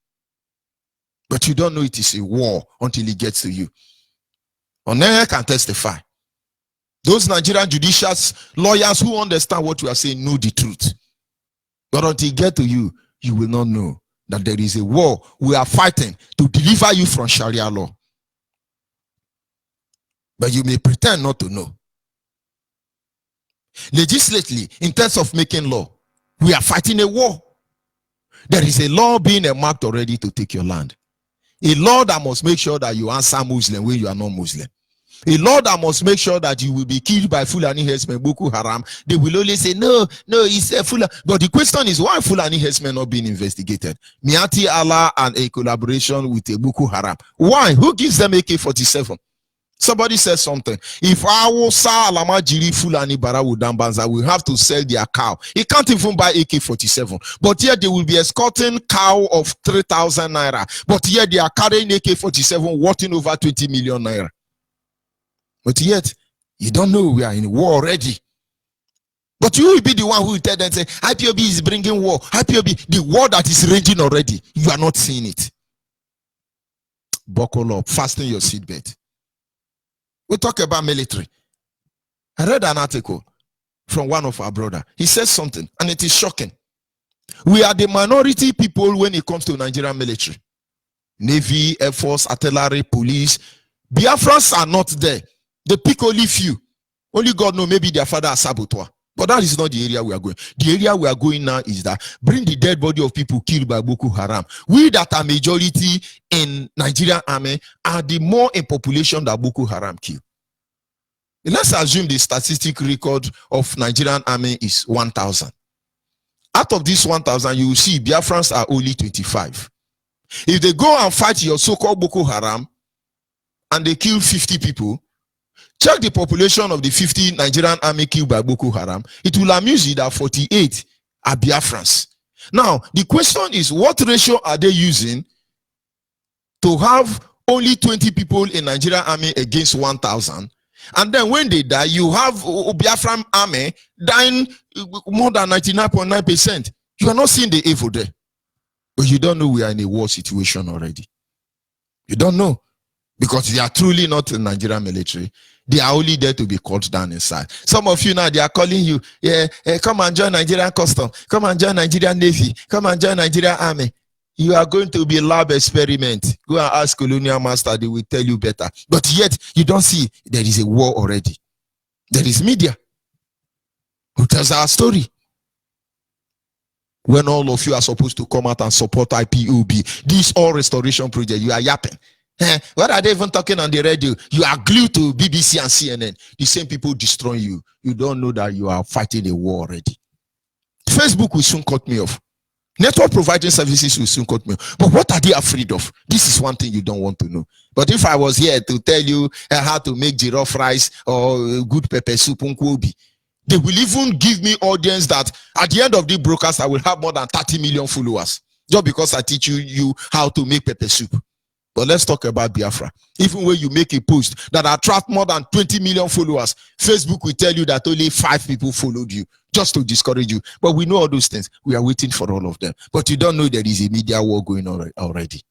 But you don't know it is a war until it gets to you. ONYEIBE can testify. Those Nigerian judicial lawyers who understand what you are saying know the truth. But until it gets to you, you will not know. that there is a war we are fighting to deliver you from Sharia law. But you may pretend not to know. Legislatively, in terms of making law, we are fighting a war. There is a law being marked already to take your land. A law that must make sure that you answer Muslim when you are not Muslim. A law that must make sure that you will be killed by Fulani herdsmen, Boko Haram. They will only say, no, it's a Fulani. But the question is, why Fulani herdsmen not being investigated? Miati Allah and a collaboration with a Boko Haram. Why? Who gives them AK-47? Somebody said something. If I will sell Alama Jiri Fulani Barawu Dambanza, we have to sell their cow. He can't even buy AK-47. But yet they will be escorting cow of 3,000 naira. But yet they are carrying AK-47 worth over 20 million naira. But yet, you don't know we are in war already. But you will be the one who will tell them, say, IPOB is bringing war. IPOB, the war that is raging already. You are not seeing it. Buckle up, fasten your seatbelt. We talk about military. I read an article from one of our brother. He says something, and it is shocking. We are the minority people when it comes to Nigerian military. Navy, Air Force, artillery, police. Biafrans are not there. They pick only few. Only God knows, maybe their father are saboteur. But that is not the area we are going. The area we are going now is that bring the dead body of people killed by Boko Haram. We that are majority in Nigerian army are the more in population that Boko Haram kill. Let's assume the statistic record of Nigerian army is 1,000. Out of this 1,000, you will see Biafrans are only 25. If they go and fight your so-called Boko Haram and they kill 50 people, check the population of the 50 Nigerian army killed by Boko Haram. It will amuse you that 48 are Biafrans. Now, the question is, what ratio are they using to have only 20 people in Nigerian army against 1,000? And then when they die, you have Biafran army dying more than 99.9%. You are not seeing the evil there. But you don't know we are in a war situation already. You don't know. Because they are truly not in Nigerian military. They are only there to be caught down inside. Some of you now, they are calling you, come and join Nigerian Custom. Come and join Nigerian Navy. Come and join Nigerian Army. You are going to be lab experiment. Go and ask Colonial Master. They will tell you better. But yet, you don't see there is a war already. There is media who tells our story. When all of you are supposed to come out and support IPOB, this all restoration project, you are yapping. What are they even talking on the radio? You are glued to BBC and CNN. The same people destroy you. You don't know that you are fighting a war already. Facebook will soon cut me off. Network providing services will soon cut me off. But what are they afraid of? This is one thing you don't want to know. But if I was here to tell you how to make giraffe rice or good pepper soup, they will even give me audience that at the end of the broadcast, I will have more than 30 million followers. Just because I teach you how to make pepper soup. But let's talk about Biafra. Even when you make a post that attract more than 20 million followers, Facebook will tell you that only 5 people followed you just to discourage you. But we know all those things. We are waiting for all of them. But you don't know there is a media war going on already.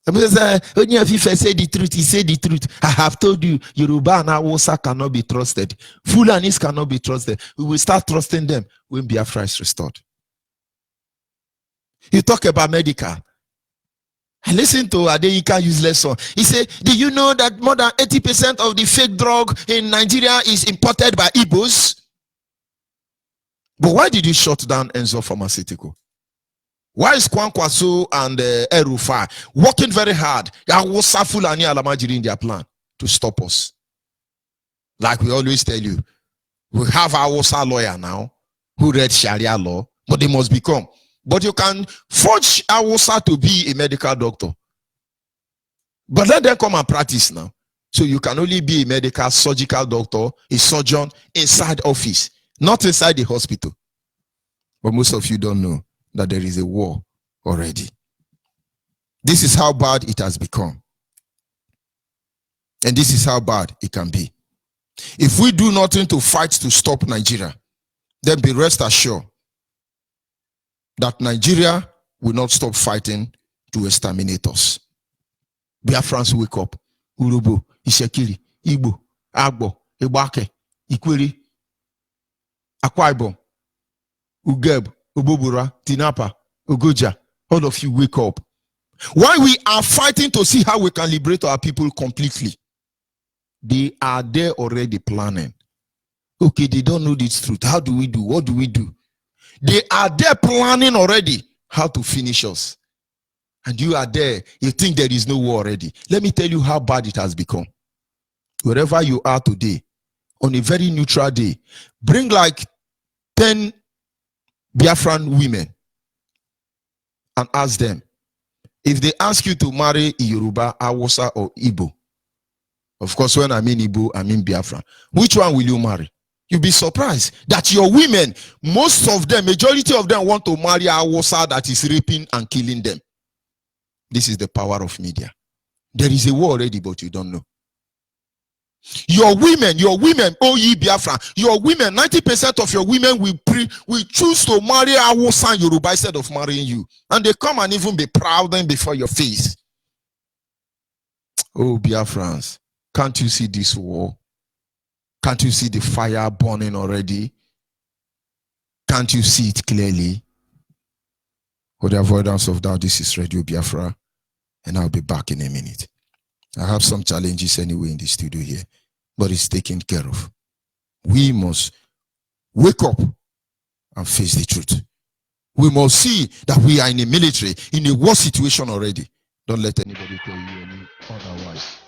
Somebody say, if I say the truth, he said the truth. I have told you, Yoruba and Hausa cannot be trusted. Fulanis cannot be trusted. We will start trusting them when Biafra is restored. You talk about medical. I listened to Adeyika useless song. He said, do you know that more than 80% of the fake drug in Nigeria is imported by Igbos? But why did you shut down Enzo Pharmaceutical? Why is Kwankwaso and Erufai working very hard? Hausa Fulani Alamajiri in their plan to stop us. Like we always tell you, we have our Hausa lawyer now who read Sharia law, but they must become. But you can forge Hausa to be a medical doctor. But let them come and practice now. So you can only be a medical surgical doctor, a surgeon inside office, not inside the hospital. But most of you don't know that there is a war already. This is how bad it has become. And this is how bad it can be. If we do nothing to fight to stop Nigeria, then be rest assured that Nigeria will not stop fighting to exterminate us. Biafrans wake up. Urubo, Ishekiri, Igbo, Agbo, Ibake, Ikweri, Akwa Ibom, Ugeb, Ububura, Tinapa, Ogoja, all of you wake up. Why we are fighting to see how we can liberate our people completely. They are there already planning. Okay, they don't know this truth. How do we do? What do we do? They are there planning already how to finish us. And you are there, you think there is no war already. Let me tell you how bad it has become. Wherever you are today, on a very neutral day, bring like 10 Biafran women and ask them, if they ask you to marry a Yoruba, Hausa, or Igbo, of course, when I mean Igbo, I mean Biafran, which one will you marry? You'll be surprised that your women, most of them, majority of them want to marry a Hausa that is raping and killing them. This is the power of media. There is a war already, but you don't know. Your women, ONYEIBE Biafran, your women, 90% of your women will choose to marry a Hausa and Yoruba instead of marrying you. And they come and even be proud before your face. Oh, Biafrans, can't you see this war? Can't you see the fire burning already? Can't you see it clearly? For the avoidance of doubt, this is Radio Biafra, and I'll be back in a minute. I have some challenges anyway in the studio here, but it's taken care of. We must wake up and face the truth. We must see that we are in a military, in a war situation already. Don't let anybody tell you any otherwise.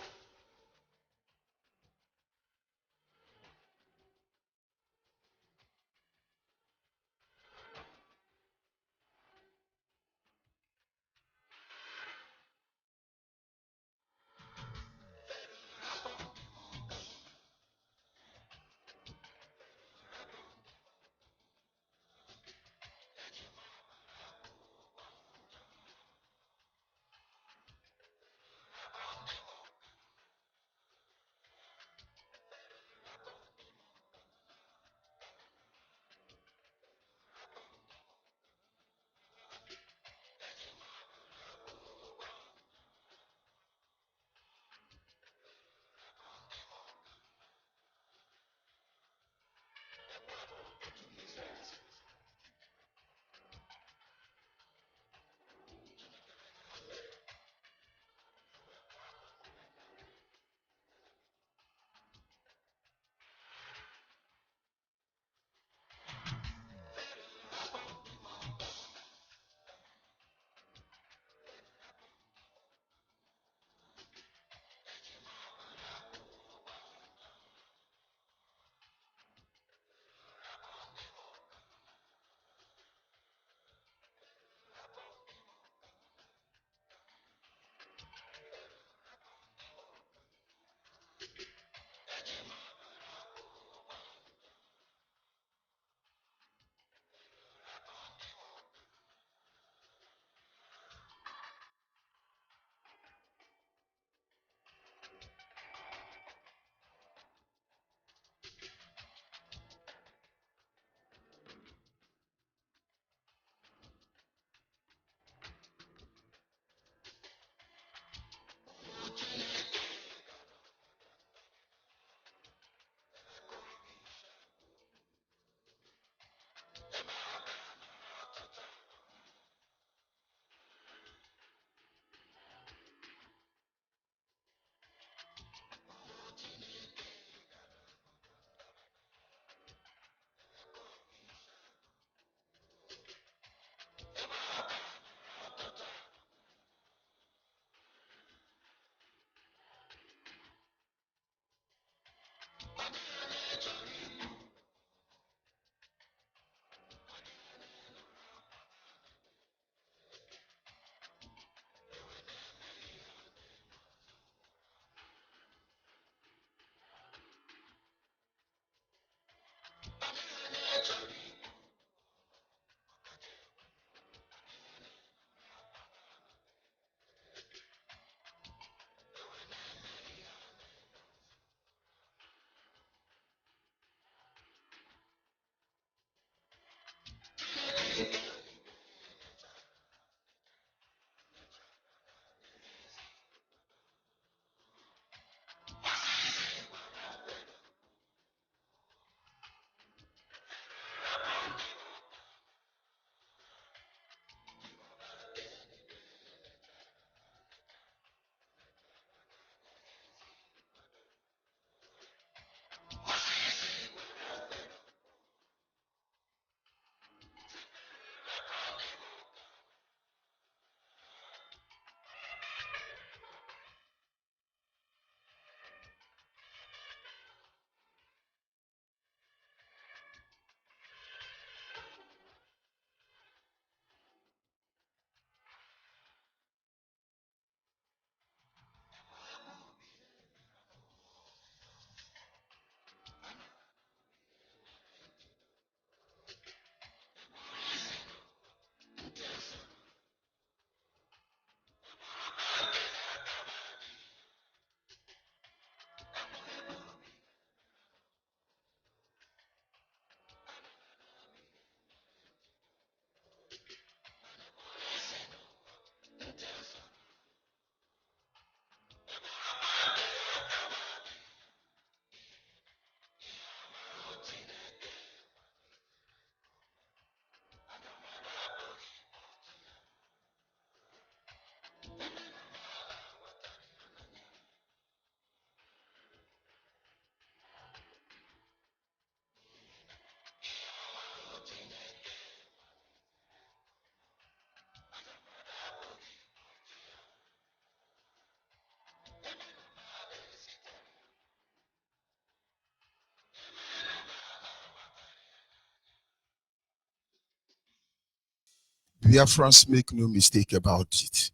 Biafrans, make no mistake about it.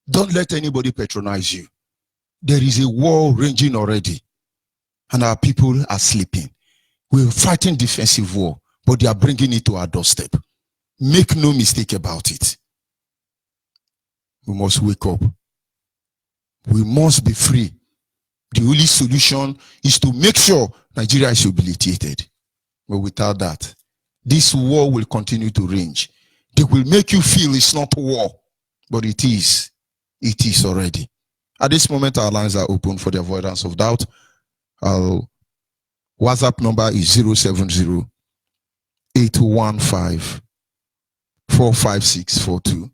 Don't let anybody patronize you. There is a war raging already, and our people are sleeping. We're fighting defensive war, but they are bringing it to our doorstep. Make no mistake about it. We must wake up. We must be free. The only solution is to make sure Nigeria is rehabilitated. But without that, this war will continue to rage. They will make you feel it's not war, but it is. It is already. At this moment, our lines are open for the avoidance of doubt. Our WhatsApp number is 070-815-45642.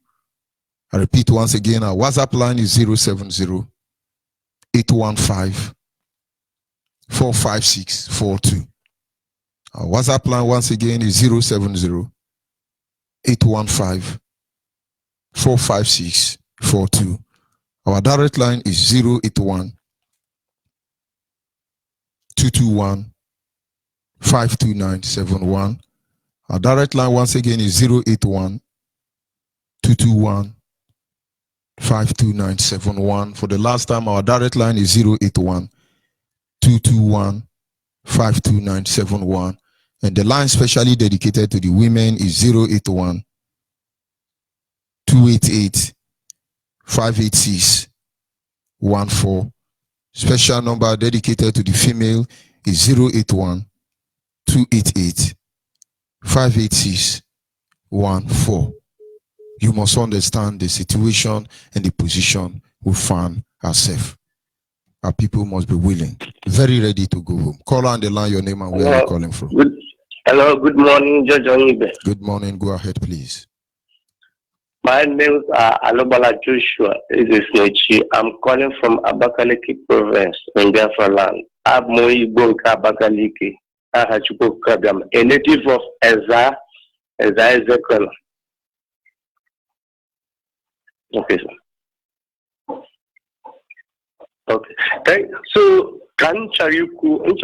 I repeat once again, our WhatsApp line is 070-815-45642. Our WhatsApp line once again is 070-815-45642. Our direct line is 081-221-52971. Our direct line once again is 081-221-52971. For the last time, our direct line is 081-221-52971. And the line specially dedicated to the women is 081-288-586-14. Special number dedicated to the female is 081-288-586-14. You must understand the situation and the position we find ourselves. Our people must be willing, very ready to go home. Call on the line, your name and where you're calling from. Hello, good morning, Judge ONYEIBE. Good morning, go ahead, please. My name is Alobala Joshua. I'm calling from Abakaliki province in Biafran land. I'm MAZI Abakaliki. A native of Eza Ezekiel. Okay, sir. Okay. So, can Chariku, and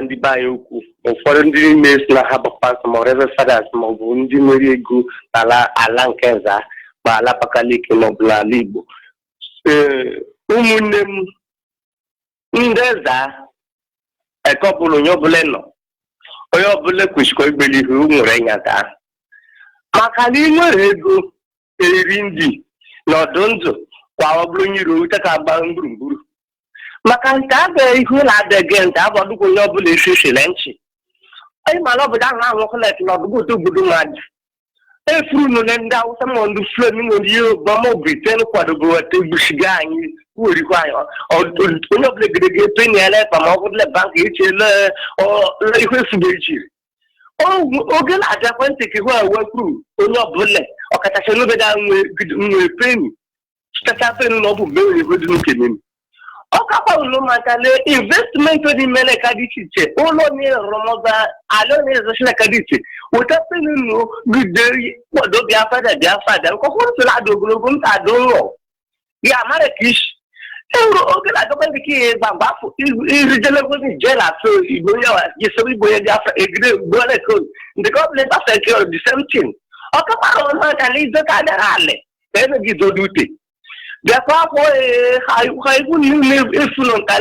the Bayoku, or foreign names na have a pass, or ever fathers, Mobundi Murigu, Alankeza, Malapakaliki, Nobla Libo. Umunem Ndeza, a couple of Yoboleno, or Yobole, which could believe who Murengata. Makalimo Rego, Erindi, Nodonzo, Pawablu, Rutakabamburu. Makanta be who had again that what do you believe she I my love that now look like not go to Budumad. A fruit and down someone to flaming on you, Bomo Britain, quadruple to Bushigang, who require or to not get penny from over the bank each or refugee. Oh, okay, I just want to take you away through on your bullet or Catashano down with penny. Start happening over very good looking. Okapa no matale investment to the mele kaditi oloni romoza aloni ezosha kaditi utapeni no guderi wodo biafada ko ko so la do globum ta do ya marekish euro ogela do ben ki gbagba fu irijele ko ni jela so igboya yeso igboya biafra egre gbole ko the government affect the same thing okapa no matale do ka darale ene gido dute. Therefore, I wouldn't live if you don't. I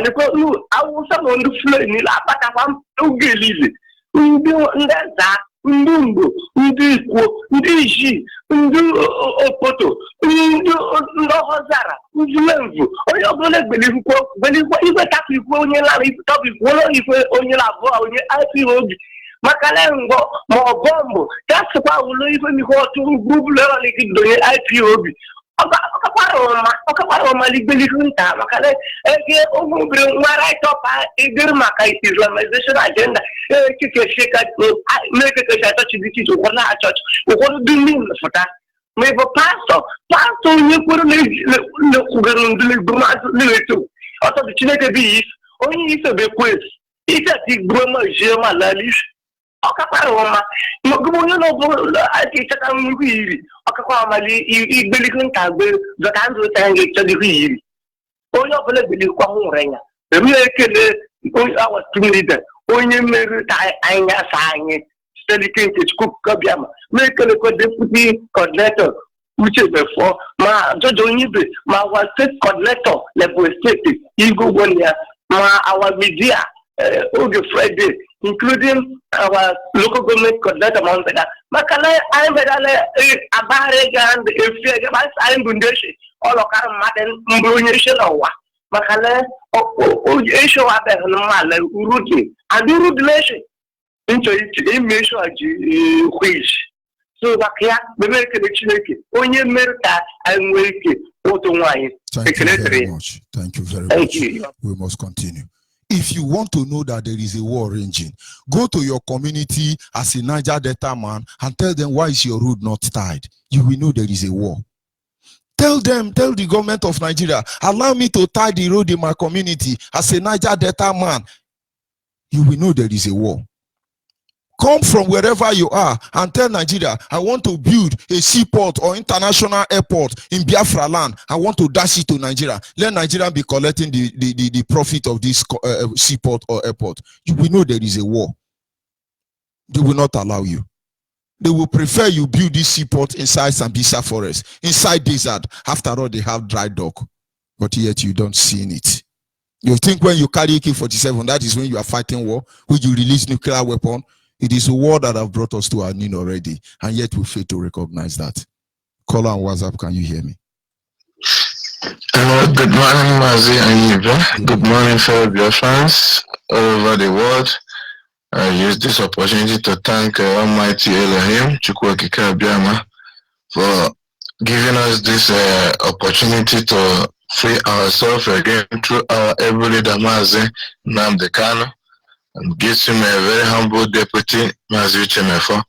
was someone to flow in the Apatafam to Gilly. That Ndungo, Ndishi, Ndu Opoto, Ndu Hozara, Ndumenvu. Or you're going to believe when you attack you when you love it, topic, if only love or your IPOB. Makalengo, more bombo. That's why we even go to Google level IPOB. Okaparo Malikunta, Makale, right up Islamization agenda, make a church to one church. What do you mean for that? Maybe pastor, you couldn't live too. Also, the Chinese beef, only if a big quiz. It's a big Broma German Lalish. Okaparoma, Moguno, I teach a movie. Okakwamali, you believe the kind of thing to the real. Oh, you believe Kwamurenga. The real our team leader. Only made I sign it. Study to cook Kabiama. Make a deputy coordinator. uche before ma George Onyibe ma our state coordinator level state Igbo one year ma our media Oge Friday including our local government coordinator Montega makala I'm bedale abarega and efie ba I'm bundeshi all of our maden mbrunyeshe lawa makala o issue abe no mala urudi and urudlation into image which so bakia bebe ke chineke onye merka anweke oto nwanye. Thank you very much. Thank you very much. We must continue. If you want to know that there is a war raging, go to your community as a Niger Delta man and tell them why is your road not tied. You will know there is a war. Tell the government of Nigeria, allow me to tie the road in my community as a Niger Delta man. You will know there is a war. Come from wherever you are and tell Nigeria, I want to build a seaport or international airport in Biafra land. I want to dash it to Nigeria. Let Nigeria be collecting the profit of this seaport or airport. You will know there is a war. They will not allow you. They will prefer you build this seaport inside Sambisa forest, inside desert. After all, they have dry dock. But yet you don't see it. You think when you carry AK-47, that is when you are fighting war, when you release nuclear weapon. It is a war that have brought us to our need already, and yet we fail to recognize that. Caller on WhatsApp, can you hear me? Hello, good morning, MAZI and ONYEIBE. Good morning, fellow Biafrans all over the world. I use this opportunity to thank Almighty Elohim, Chukwuokike, for giving us this opportunity to free ourselves again through our able leader, MAZI Nnamdi Kanu, and gives him a very humble deputy, MAZI Uchemefo.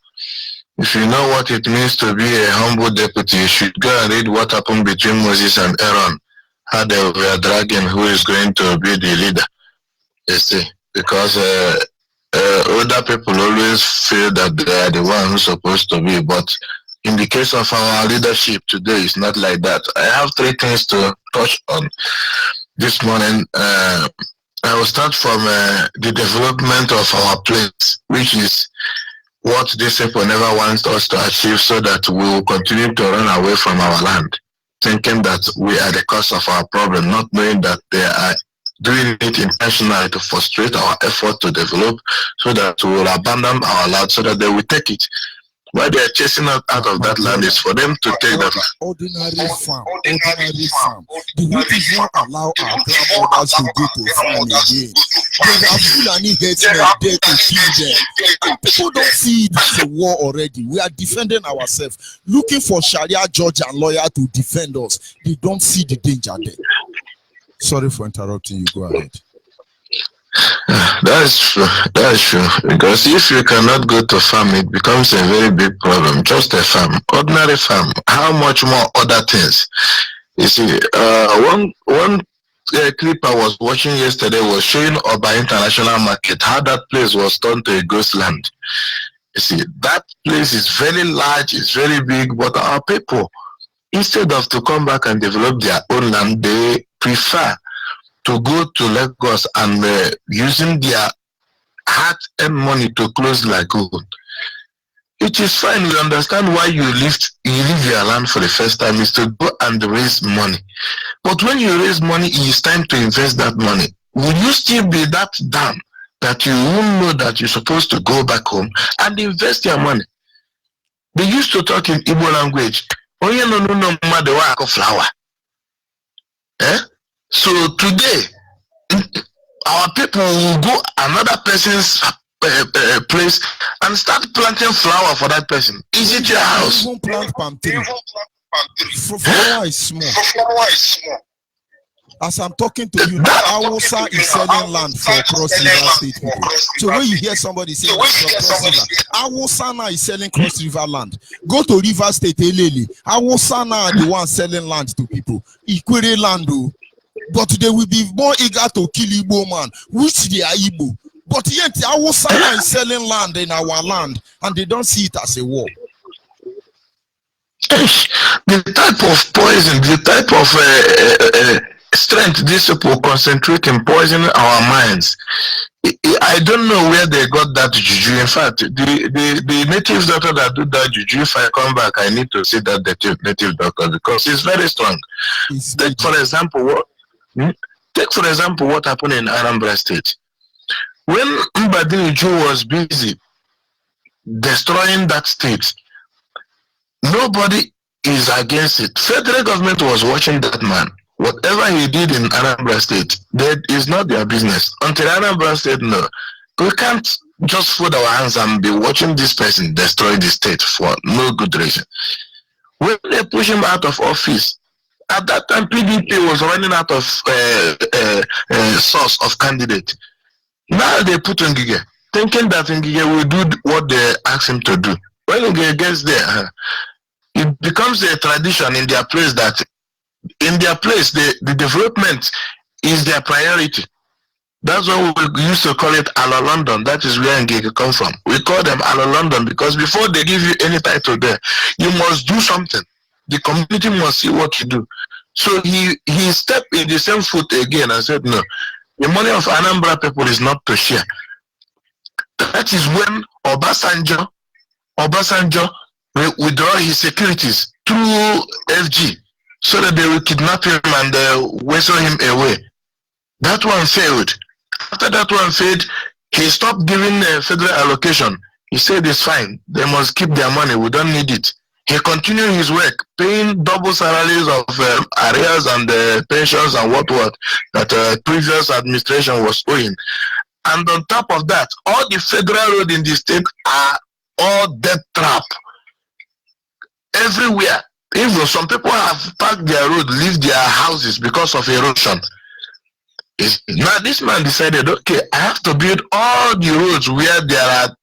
If you know what it means to be a humble deputy, you should go and read what happened between Moses and Aaron, how they were dragging who is going to be the leader. You see, because older people always feel that they are the one who's supposed to be, but in the case of our leadership today, it's not like that. I have 3 things to touch on this morning. I will start from the development of our place, which is what these people never want us to achieve, so that we will continue to run away from our land, thinking that we are the cause of our problem, not knowing that they are doing it intentionally to frustrate our effort to develop, so that we will abandon our land, so that they will take it. Why they are chasing out of that land is for them to take that land. Ordinary farm. The Houthis won't allow our grandmothers to go to farm again. There are Fulani headsmen there to kill them. And people don't see it as a war already. We are defending ourselves, looking for Sharia judge and lawyer to defend us. They don't see the danger there. Sorry for interrupting you. Go ahead. That's true. Because if you cannot go to farm, it becomes a very big problem. Just a farm, ordinary farm. How much more other things? You see, one clip I was watching yesterday was showing Oba International Market, how that place was turned to a ghost land. You see, that place is very large, it's very big, but our people, instead of to come back and develop their own land, they prefer to go to Lagos and using their hard-earned money to close lagoon. It is fine. We understand why you leave your land for the first time is to go and raise money. But when you raise money, it is time to invest that money. Will you still be that dumb that you won't know that you're supposed to go back home and invest your money? They used to talk in Igbo language. No flower. Eh? So today, our people will go another person's place and start planting flower for that person. Is it your house? Even plant palm tree. Flower is small. As I'm talking to you, Awusa is selling land for Cross River State people. So when you hear somebody say Cross River, Awusa now is selling Cross River land. Go to River State, Elele. Awusa now are the one selling land to people. Ikwere land, though. But they will be more eager to kill Igbo man, which they are Igbo. But yet, our son is selling land in our land, and they don't see it as a war. The type of poison, the type of strength these people concentrate in poisoning our minds I don't know where they got that juju. In fact, the native doctor that do that juju, if I come back, I need to see that native doctor because it's very strong. Take for example what happened in Anambra State. When Mbadiniju was busy destroying that state, nobody is against it. Federal government was watching that man. Whatever he did in Anambra State, that is not their business. Until Anambra State, no. We can't just fold our hands and be watching this person destroy the state for no good reason. When they push him out of office, at that time PDP was running out of source of candidate. Now they put Ngige, thinking that Ngige will do what they ask him to do. When Ngige gets there, it becomes a tradition in their place that the development is their priority. That's why we used to call it Ala London. That is where Ngige come from. We call them Ala London because before they give you any title there, you must do something. The community must see what you do. So he stepped in the same foot again and said, no, the money of Anambra people is not to share. That is when Obasanjo will withdraw his securities through FG so that they will kidnap him and whistle him away. That one failed. After that one failed, he stopped giving federal allocation. He said it's fine. They must keep their money. We don't need it. He continued his work, paying double salaries of arrears and pensions and what that previous administration was owing. And on top of that, all the federal roads in the state are all debt trap. Everywhere. Even some people have parked their road, leave their houses because of erosion. Now this man decided, okay, I have to build all the roads where there are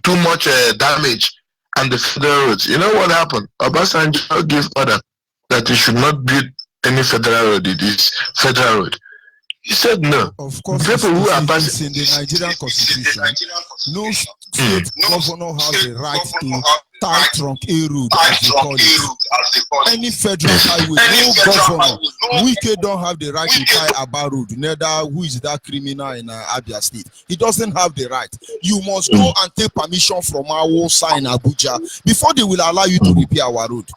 too much damage and the federal roads. You know what happened? Obasanjo gave order that he should not build any federal road. It is federal road. He said no. Of course, people who are passing in the Nigerian constitution, no state governor has the right to tie trunk A road, as they call it. Any federal highway, no governor, Wike don't have the right to tie Aba road. Neither who is that criminal in Abia State. He doesn't have the right. You must go and take permission from our sign Abuja before they will allow you to repair our road.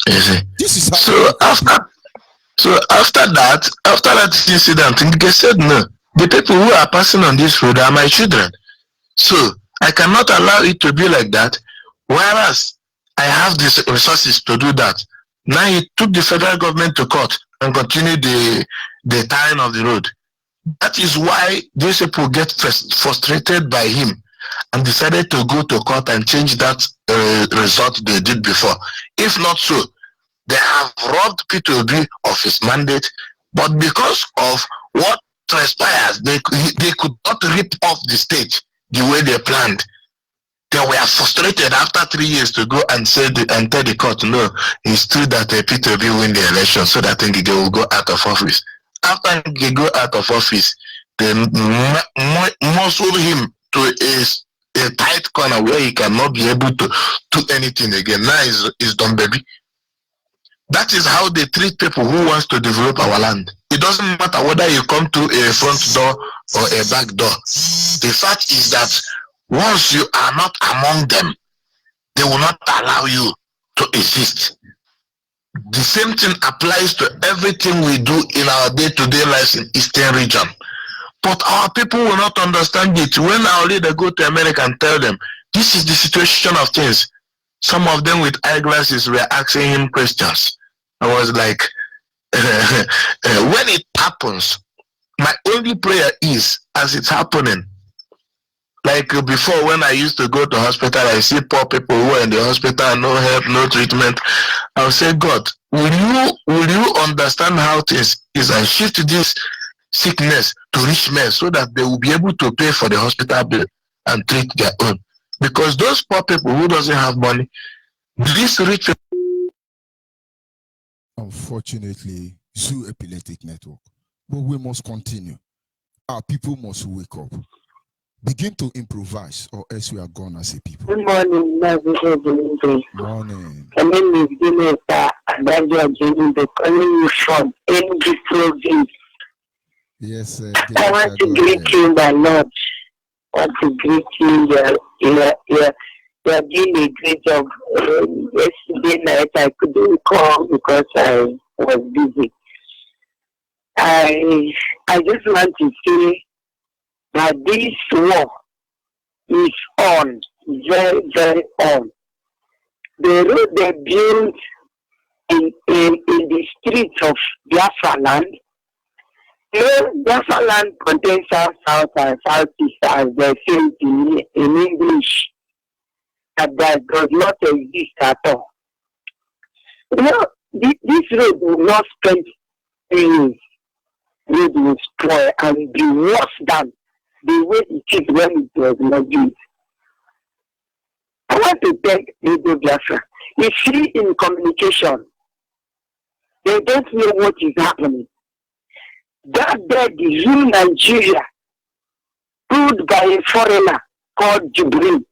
This is how. So after that incident, they said no. The people who are passing on this road are my children. So I cannot allow it to be like that. Whereas I have the resources to do that. Now he took the federal government to court and continued the tying of the road. That is why these people get frustrated by him and decided to go to court and change that result they did before. If not so, they have robbed P2B of his mandate, but because of what transpires, they could not rip off the state the way they planned. They were frustrated after 3 years to go and tell the court, no, it's true that P2B win the election so that Ngige will go out of office. After Ngige go out of office, they muscle him to a tight corner where he cannot be able to do anything again. Now he's done, baby. That is how they treat people who wants to develop our land. It doesn't matter whether you come through a front door or a back door. The fact is that once you are not among them, they will not allow you to exist. The same thing applies to everything we do in our day-to-day lives in Eastern region. But our people will not understand it. When our leader go to America and tell them, this is the situation of things, some of them with eyeglasses were asking him questions. I was like, when it happens, my only prayer is, as it's happening, like before when I used to go to hospital, I see poor people who are in the hospital, no help, no treatment. I'll say, God, will you understand how things is and shift this sickness to rich men so that they will be able to pay for the hospital bill and treat their own? Because those poor people who doesn't have money, these rich people. Unfortunately, Zoo Epileptic Network. But we must continue. Our people must wake up. Begin to improvise, or else we are gone as a people. Good morning, good morning. My name is Jennifer Adagio Jennifer, calling you from NG province. Yes, I want to greet you, my Lord. I want to greet you. You're doing a great job. Yesterday night I couldn't call because I was busy. I just want to say that this war is on, very, very on. The road they built in the streets of Biafra land. Biafra land contains south, and southeast, as they say in English, that does not exist at all. This road will not spend 3 years. Road will spoil and be worse than the way it is when it was not built. I want to thank people Biafra. You see, in communication, they don't know what is happening. That bed is in Nigeria, built by a foreigner called Jibril.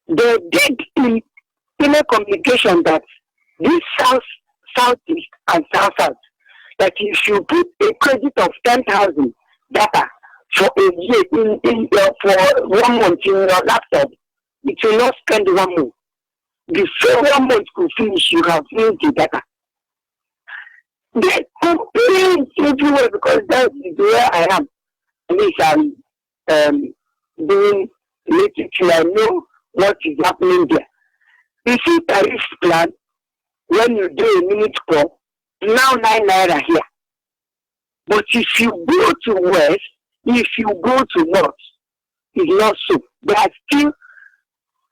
They did in telecommunication that this southeast and south, that if you put a credit of 10,000 data for a year for 1 month in your laptop, it will not spend 1 month. Before 1 month could finish, you have used the data. They complain everywhere because that is where I am. At least I'm doing literature. I know what is happening there. You see, tariff plan, when you do a minute call, now 9 naira here. But if you go to west, if you go to north, it's not so. They are still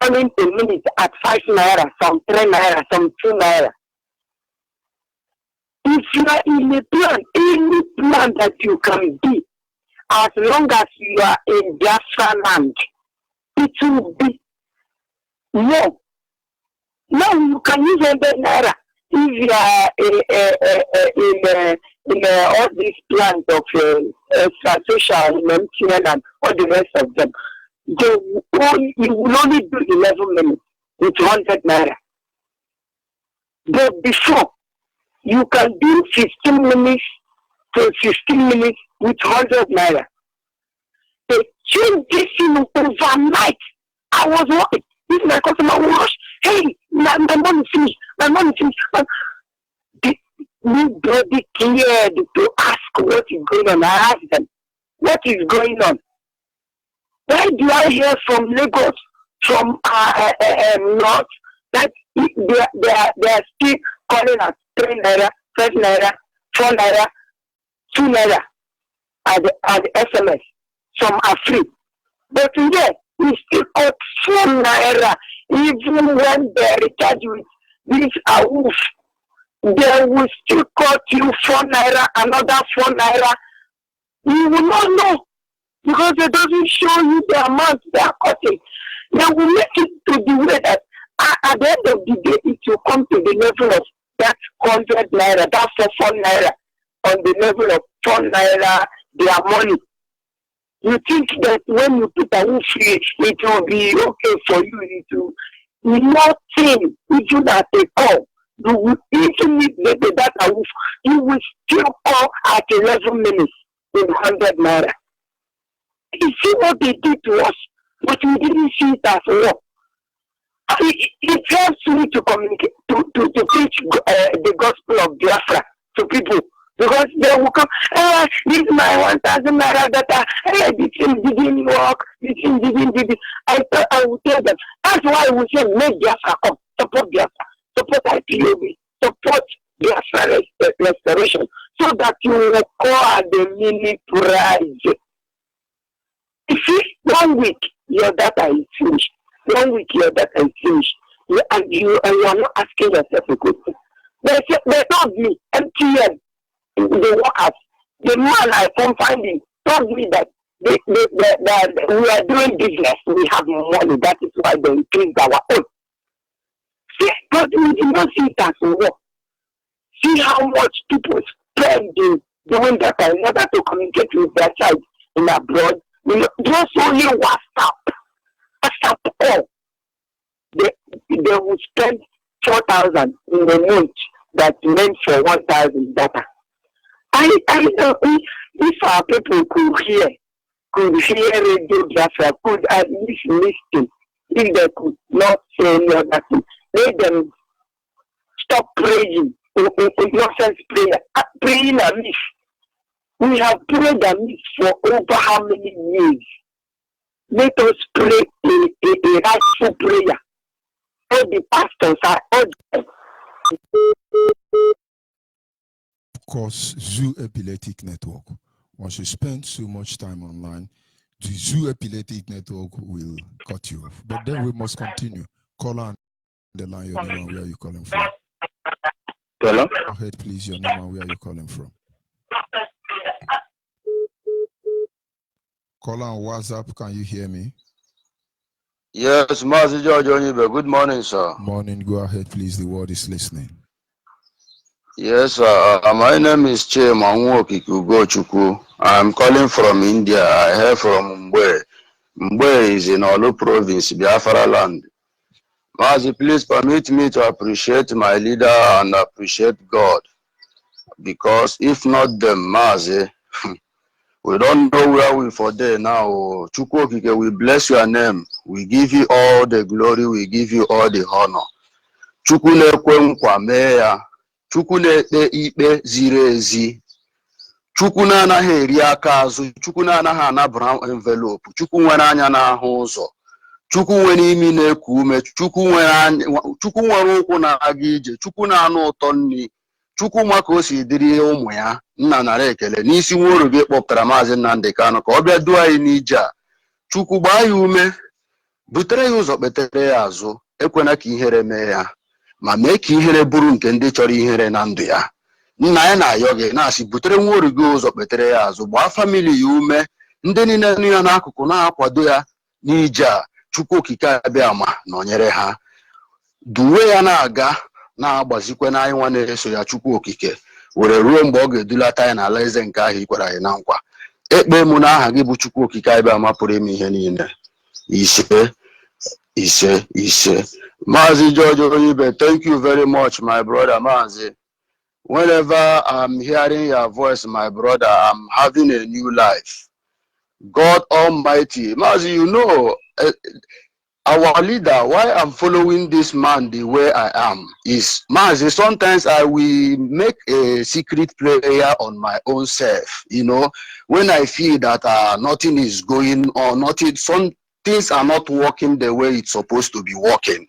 earning a minute at 5 naira, some 3 naira, some 2 naira. If you are in a plan, any plan that you can be, as long as you are in Biafra land, it will be more. Now you can use 100 naira if you are in all these plans of social, MTN, and all the rest of them. You will only do 11 minutes with 100 naira. But before, you can do 15 minutes to 16 minutes with 100 naira. They changed this thing overnight. I was working. If my customer will rush, hey, my money finished. My money finished. Nobody cared to ask what is going on. I asked them, what is going on? Why do I hear from Lagos, from North, that they are still calling us 3 naira, 5 naira, 4 naira, 2 naira at the SMS. Some are free. But today, we still got 4 naira, even when they recharge with this AWUF. They will still cut you 4 naira, another 4 naira. You will not know because it doesn't show you the amount they are cutting. They will make it to the way that at the end of the day, it will come to the level of that 100 naira, that 4 naira, on the level of 4 naira, their money. You think that when you put a roof free, it will be okay for you. It will nothing, even at a call. You will even need the data roof. You will still call at 11 minutes in 100 naira. You see what they did to us, but we didn't see it as well. It helps me to communicate, to preach the gospel of Biafra to people. Because they will come, this is my 1,000 naira data, this thing didn't work, this thing didn't. I thought I would tell them. That's why we say, make Biafra come, support Biafra, support Ipob, support Biafra restoration, so that you will call at the mini price. You see, 1 week, your data is finished. 1 week, your data is finished. And you are not asking yourself a question. They told me, MTN, the workers, the man I come finding told me that we are doing business, we have money, that is why they increased our own. See, but we did not see it as well. See how much people spend in doing that in order to communicate with their child in abroad. Just only WhatsApp all. They will spend 4,000 in a month that meant for 1,000 data. if our people could hear Radio Biafra, could at least listen, if they could not say any other thing, let them stop praying, nonsense prayer, praying amiss. We have prayed amiss for over how many years? Let us pray a rightful prayer. All the pastors are all. Of course, Zoo Epileptic Network. Once you spend so much time online, the Zoo Epileptic Network will cut you off. But then we must continue. Call on the line, your name and where are you calling from? Hello? Go ahead, please, your name and where are you calling from? Call on WhatsApp, can you hear me? Yes, MAZI George ONYEIBE. Good morning, sir. Morning, go ahead, please, the world is listening. Yes, sir. My name is Chema Ugochukwu. I'm calling from India. I hail from Mbe. Mbe is in Olu province, Biafra land. MAZI, please permit me to appreciate my leader and appreciate God. Because if not them, MAZI, we don't know where we for there now. Chukwu, we bless your name. We give you all the glory. We give you all the honor. Chukwu na-ekwe nkwa mee ya. Chukwu na-ekpe ikpe ziri ezi. Chukwu na-anaghị eri aka azụ. Chukwu na-anaghị ana brown envelope. Chukwu nwere anya na-ahụ ụzọ. Chukwu nwere imi na-eku ume. Chukwu nwere ụkwụ na-aga ije. Chukwu na-anụ ụtọ nri. Chukwu nwa ka o si dịrị ụmụ ya. Nna nara ekele n'isi nwa oru gị kpọpụtara Maazị Nnamdi Kanu ka ọ bịa duo anyị n'ije a. Chukwu gbaa ya ume. Butere ya ụzọ kpetere ya azụ. Ekwena ka ihere mee ya. Ma mee ka ihere bụrụ nke ndị chọrọ ihere na ndụ ya. Nna ya na-ayọ gị na-asị butere nwa oru gị ụzọ kpetere ya azụ. Gbaa famili ya ume. Ndị niile nụ ya n'akụkụ na-akwado ya n'ije a. Chukwu okike abịa ma nọnyere ha. Duwe ya na-aga na-agbazikwe n'anyị nwa na-eso ya Chukwu okike. Were ruo mgbe ọ ga-edulata ya n'ala eze nke ahụ ikwere anyị na nkwa. Ekpe mụ n'aha gị bụ Chukwu okike abịa ma pụrụ ime ihe niile. Ise. MAZI George ONYEIBE, thank you very much, my brother MAZI. Whenever I'm hearing your voice, my brother, I'm having a new life. God Almighty. MAZI, you know, our leader, why I'm following this man the way I am is, MAZI, sometimes I will make a secret prayer on my own self, you know, when I feel that nothing is going on, some things are not working the way it's supposed to be working.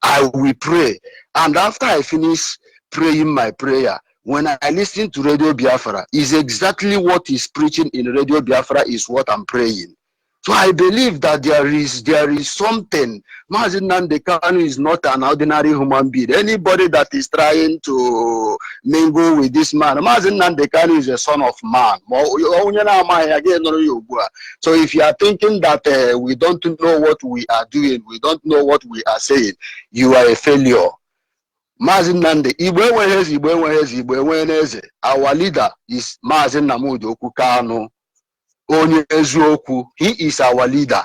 I will pray. And after I finish praying my prayer, when I listen to Radio Biafra, is exactly what is preaching in Radio Biafra is what I'm praying. So I believe that there is something. Maazị Nnamdi Kanu is not an ordinary human being. Anybody that is trying to mingle with this man, Maazị Nnamdi Kanu is a son of man. So if you are thinking that we don't know what we are doing, we don't know what we are saying, you are a failure. Maazị Nnamdi, our leader is Maazị Nnamdi Kanu. He is our leader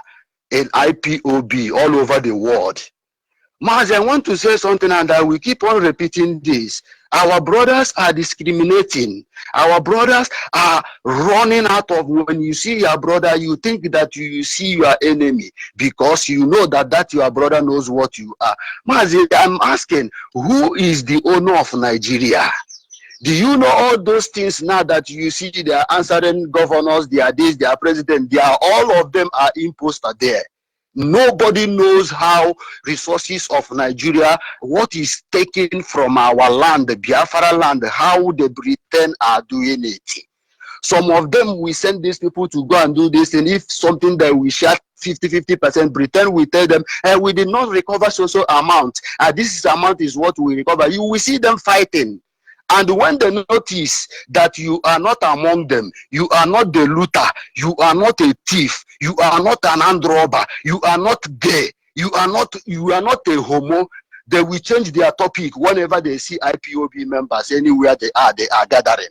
in IPOB all over the world. Maazị, I want to say something and I will keep on repeating this. Our brothers are discriminating. Our brothers are running out of, when you see your brother, you think that you see your enemy because you know that your brother knows what you are. Maazị, I'm asking, who is the owner of Nigeria? Do you know all those things now that you see they are answering governors, they are this, they are president, they are, all of them are imposter there. Nobody knows how resources of Nigeria, what is taken from our land, the Biafra land, how the Britain are doing it. Some of them, we send these people to go and do this, and if something that we share 50%, Britain will tell them, we did not recover so amount. This amount is what we recover. You will see them fighting. And when they notice that you are not among them, you are not the looter, you are not a thief, you are not an armed robber, you are not gay, you are not a homo, they will change their topic whenever they see IPOB members anywhere they are gathering.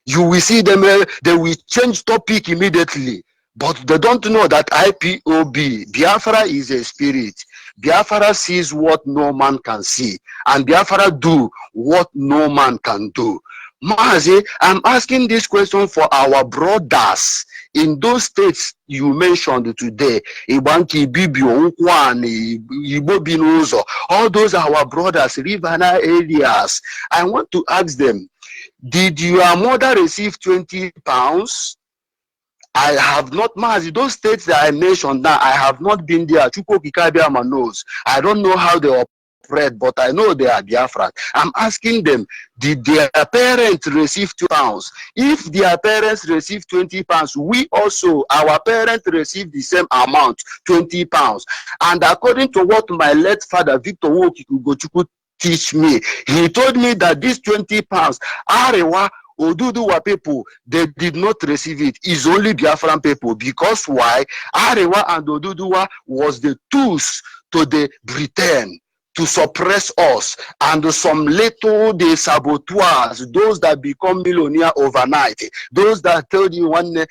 You will see them, they will change topic immediately. But they don't know that IPOB, Biafra is a spirit. Biafra sees what no man can see. And Biafra do what no man can do. Mazi, I'm asking this question for our brothers in those states you mentioned today. Ibanki, Bibio, Ukwani, Ibobinozo, all those are our brothers, Rivana areas. I want to ask them, did your mother receive 20 pounds? I have not, Mazi, those states that I mentioned now, I have not been there. Chuko Kikabiama knows. I don't know how they operate, but I know they are Biafran. I'm asking them, did their parents receive 2 pounds? If their parents receive 20 pounds, we also, our parents receive the same amount, 20 pounds. And according to what my late father, Victor Wokiku teach me, he told me that this 20 pounds, Arewa, Oduduwa people, they did not receive it. It's only Biafran people. Because why? Arewa and Oduduwa was the tools to the Britain to suppress us, and some little the saboteurs, those that become millionaire overnight, those that told you one those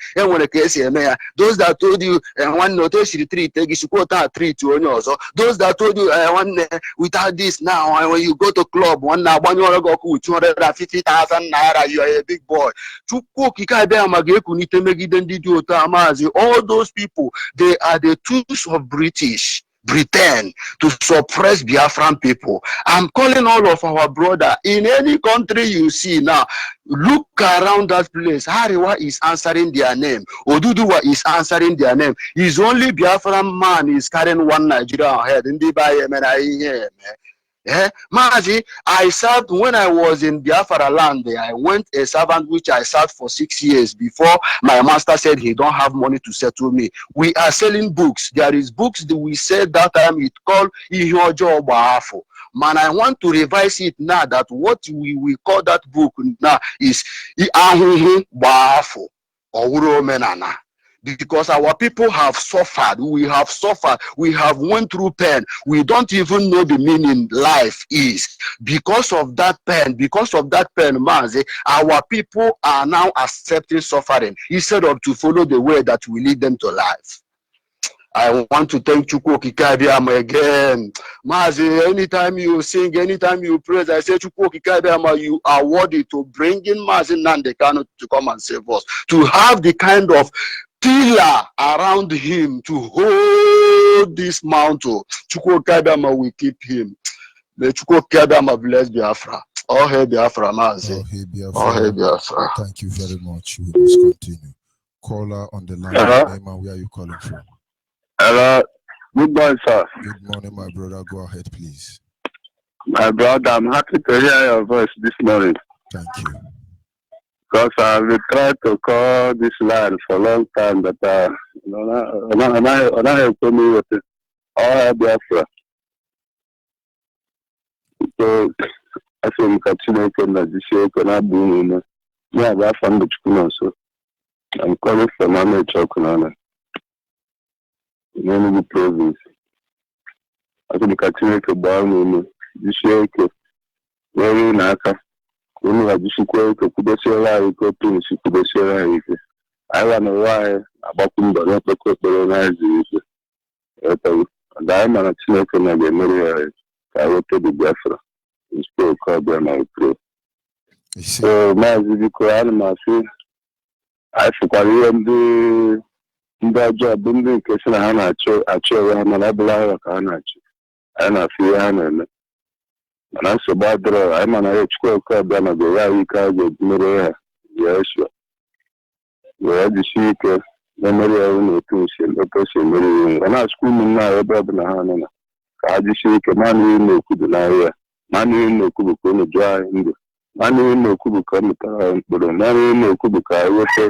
that told you one notation treat treat to those that told you one without this now when you go to club one now 250,000 naira you are a big boy. All those people, they are the tools of Britain to suppress Biafran people. I'm calling all of our brother in any country you see now, look around that place. Hariwa is answering their name. Oduduwa is answering their name. It's only Biafran man is carrying one Nigeria head. Mazi, I served when I was in Biafra land. I went a servant which I served for 6 years before my master said he don't have money to settle me. We are selling books. There is books that we said that time it called Ihyojo Baafo. Man, I want to revise it now that what we call that book now is Iahunhu Baafo or Uro Menana. Because our people have suffered, we have went through pain. We don't even know the meaning life is. Because of that pain, Mazi, our people are now accepting suffering instead of to follow the way that will lead them to life. I want to thank Chukwu Kikabiama again. Mazi, anytime you sing, anytime you praise, I say Chukwu Kikabiama, you are worthy to bring in Mazi Nandekano to come and save us. To have the kind of pillar around him to hold this mountain. Chukwu Kikabiama will keep him. The Chukwu Kikabiama bless Biafra. All hail Biafra, Mazi. All hail Biafra. Thank you very much. We must continue. Caller on the line. Where are you calling from? Hello. Good morning, sir. Good morning, my brother. Go ahead, please. My brother, I'm happy to hear your voice this morning. Thank you. Because I've been trying to call this line for a long time, but I have told me what it all Biafra. So I say we continue to this year, can I be in the family so I'm calling from Mama Chokunana. In any province. I think continue to buy me this year. Very naka. When I just go to Kubesera, go to Kubesera. I don't know why about the not to colonize it. And I'm an action from the America. I went to the Biafra. It's still called by my pro. So, my Quran, I forgot the job building question I na-achọ ya mana abụla ya ka a na-achọ anyị na-afụ ihe ha na-eme mana nsogbu adịrọ anyị mana ya Chukwu oke abịa na goro anyị ike a ga-ejimere ha ya esho wee jisi ike na-emere ya na otu osi emere iwu na-achụkwa ụmụnne anyị ebe ọbụla ha nọ na ka ha jisi ike manụ ihe na-ekwu dị n'ahịa manụ ihe na-ekwu bụ ka unu jụọ anyị ndụ manụ ihe na-ekwu bụ ka ọ mụtara anyị mkpụrụ manụ ihe na-ekwu bụ ka anyị weta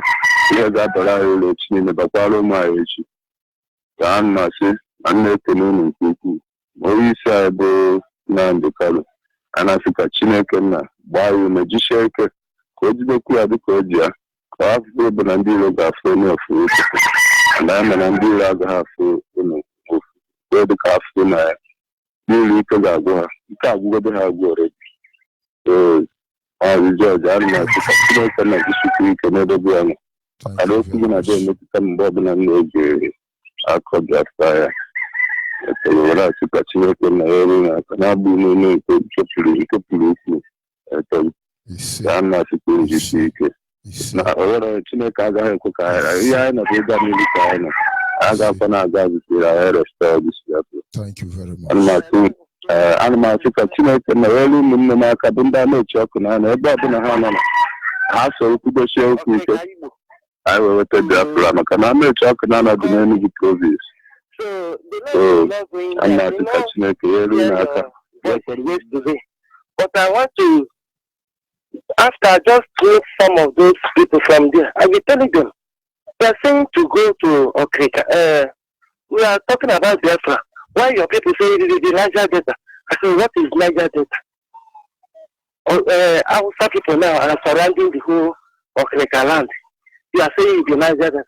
ihe ga-abara anyị ụlọ echi niile bakwara ụmụ anyị echi ka a na-asị na na-ekene unu nke ukwuu onye isi anyị bụ Nnamdi Kanu a na-asị ka Chineke nna gbaa ya ume jisie ike ka o jidekwu ya dịka o ji ya ka afọ ebe na ndị iro ga-afụ onye ofu ofu na ya mana ndị iro agaghị afụ unu ofu wee dịka afọ na ya n'ihi ike ga-agwụ ha ike agwụgodo ha agwụ oredi George a na-asị ka Chineke nna jisikwu ike n'ebe bụ ya nọ Ada okwu gị na-adị emetụta mgbe ọbụla m na-eji akọ Biafra ya were asị ka Chineke na ya eru n'aka na-abụ n'ime nke chọpụrụ ukwu I'm not supposed to speak. Now, over Chineke agaghị ekwe ka anyị ihe anyị nọdụ ịga mmiri ka anyị nọ agakwa na-aga zitere anyị restọọ this. Thank you very much. Ana m asị ka Chineke na elu ụmụnne m aka bụ ndị a na-echi ọkụ na ebe ọbụla ha nọ ha soro kwudosie okwu ike anyị wee weta Biafra maka na na-echi ọkụ na anọdụ n'Enugu province. Ana m asị ka Chineke elu n'aka. But I want to, after I just told some of those people from there, I will telling them, they are saying to go to Okrika. We are talking about Biafra. Why your people say the Niger Delta? I said, what is Niger Delta? Outside people now are surrounding the whole Okrika land. You are saying the Niger Delta.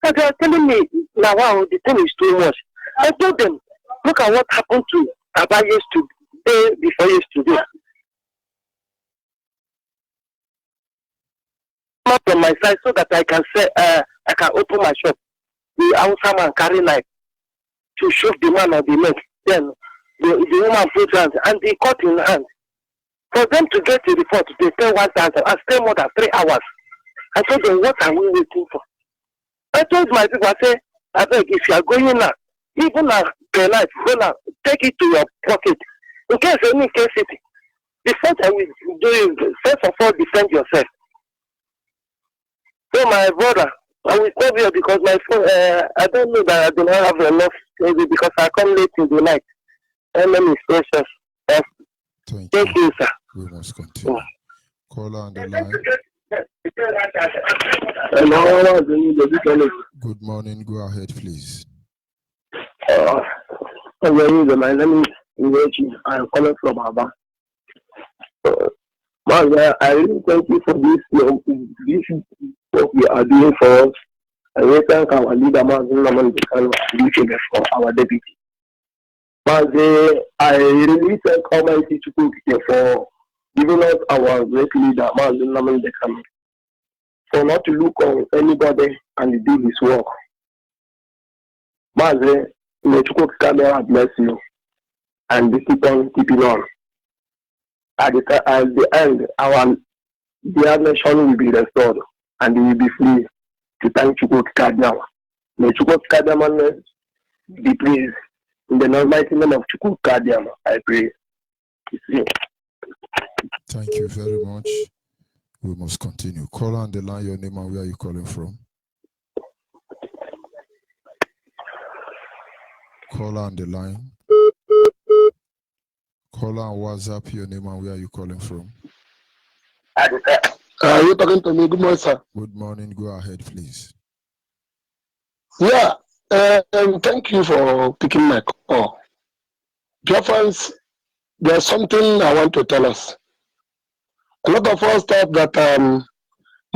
So they are telling me, now wow, the thing is too much. I told them, look at what happened to Aba yesterday, before yesterday. Up on my side so that I can say I can open my shop. The Hausa man carry knife to shoot the man on the neck. Then the woman put hands and they cut in hand. For them to get a report, they stay 1,000 and stay more than 3 hours. I told them, what are we waiting for? I told my people, I say, I beg, if you are going now, even a knife, go now, take it to your pocket. In case any case it. The first I will do is, first of all, defend yourself. So my brother, I will stop here because my phone, I don't know that I do not have enough maybe because I come late in the night. My name is Precious. Thank you, sir. We must continue. Caller on the line. Hello, good morning. Go ahead, please. My name is Invocation. I am calling from Aba. I really thank you for this what we are doing for us. And we thank our leader, for our deputy. I really thank Almighty Chukwu for giving us our great leader, for not to look on anybody and do his work. May Chukwu bless you and keep on keeping on. At the end, our dear nation will be restored and we will be free to thank Chukwu Kadiama. May Chukwu Kadiama be praised. In the mighty name of Chukwu Kadiama, I pray. Thank you very much. We must continue. Call on the line, your name and where are you calling from? Call on the line. Call on WhatsApp, your name and where are you calling from? Are you talking to me? Good morning, sir. Good morning. Go ahead, please. Yeah, thank you for picking my call. Biafrans, there's something I want to tell us. A lot of us thought that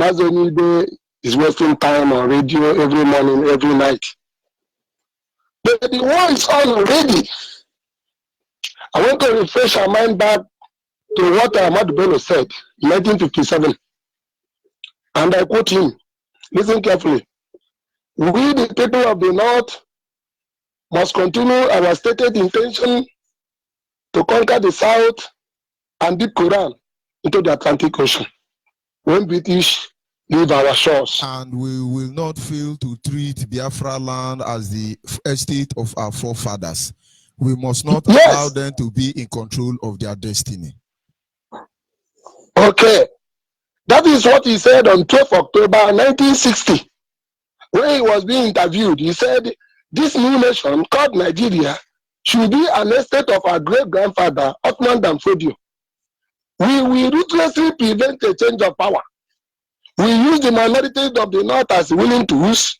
MAZI ONYEIBE is wasting time on radio every morning, every night. But the war is on already. I want to refresh our mind back to what Ahmad Bello said in 1957. And I quote him, listen carefully. We, the people of the North, must continue our stated intention to conquer the South and dip Quran into the Atlantic Ocean when British leave our shores. And we will not fail to treat Biafra land as the estate of our forefathers. We must not allow them to be in control of their destiny. Okay. That is what he said on 12th October 1960. When he was being interviewed, he said, this new nation called Nigeria should be an estate of our great-grandfather, Ottoman Danfodio. We will ruthlessly prevent a change of power. We use the minorities of the North as willing tools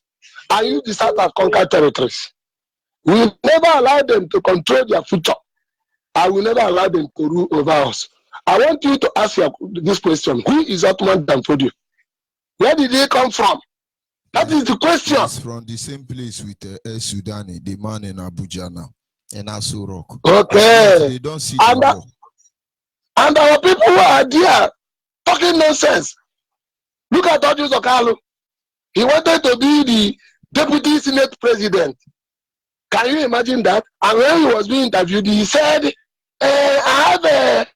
and use the South as conquered territories. We will never allow them to control their future. I will never allow them to rule over us. I want you to ask this question. Who is Ottoman Danfodio? Where did he come from? That is the question. He's from the same place with Sudani, the man in Abuja now, in Aso Rock. Okay. They don't see and our people who are there talking nonsense. Look at Ojus Okalu. He wanted to be the deputy Senate president. Can you imagine that? And when he was being interviewed, he said, I have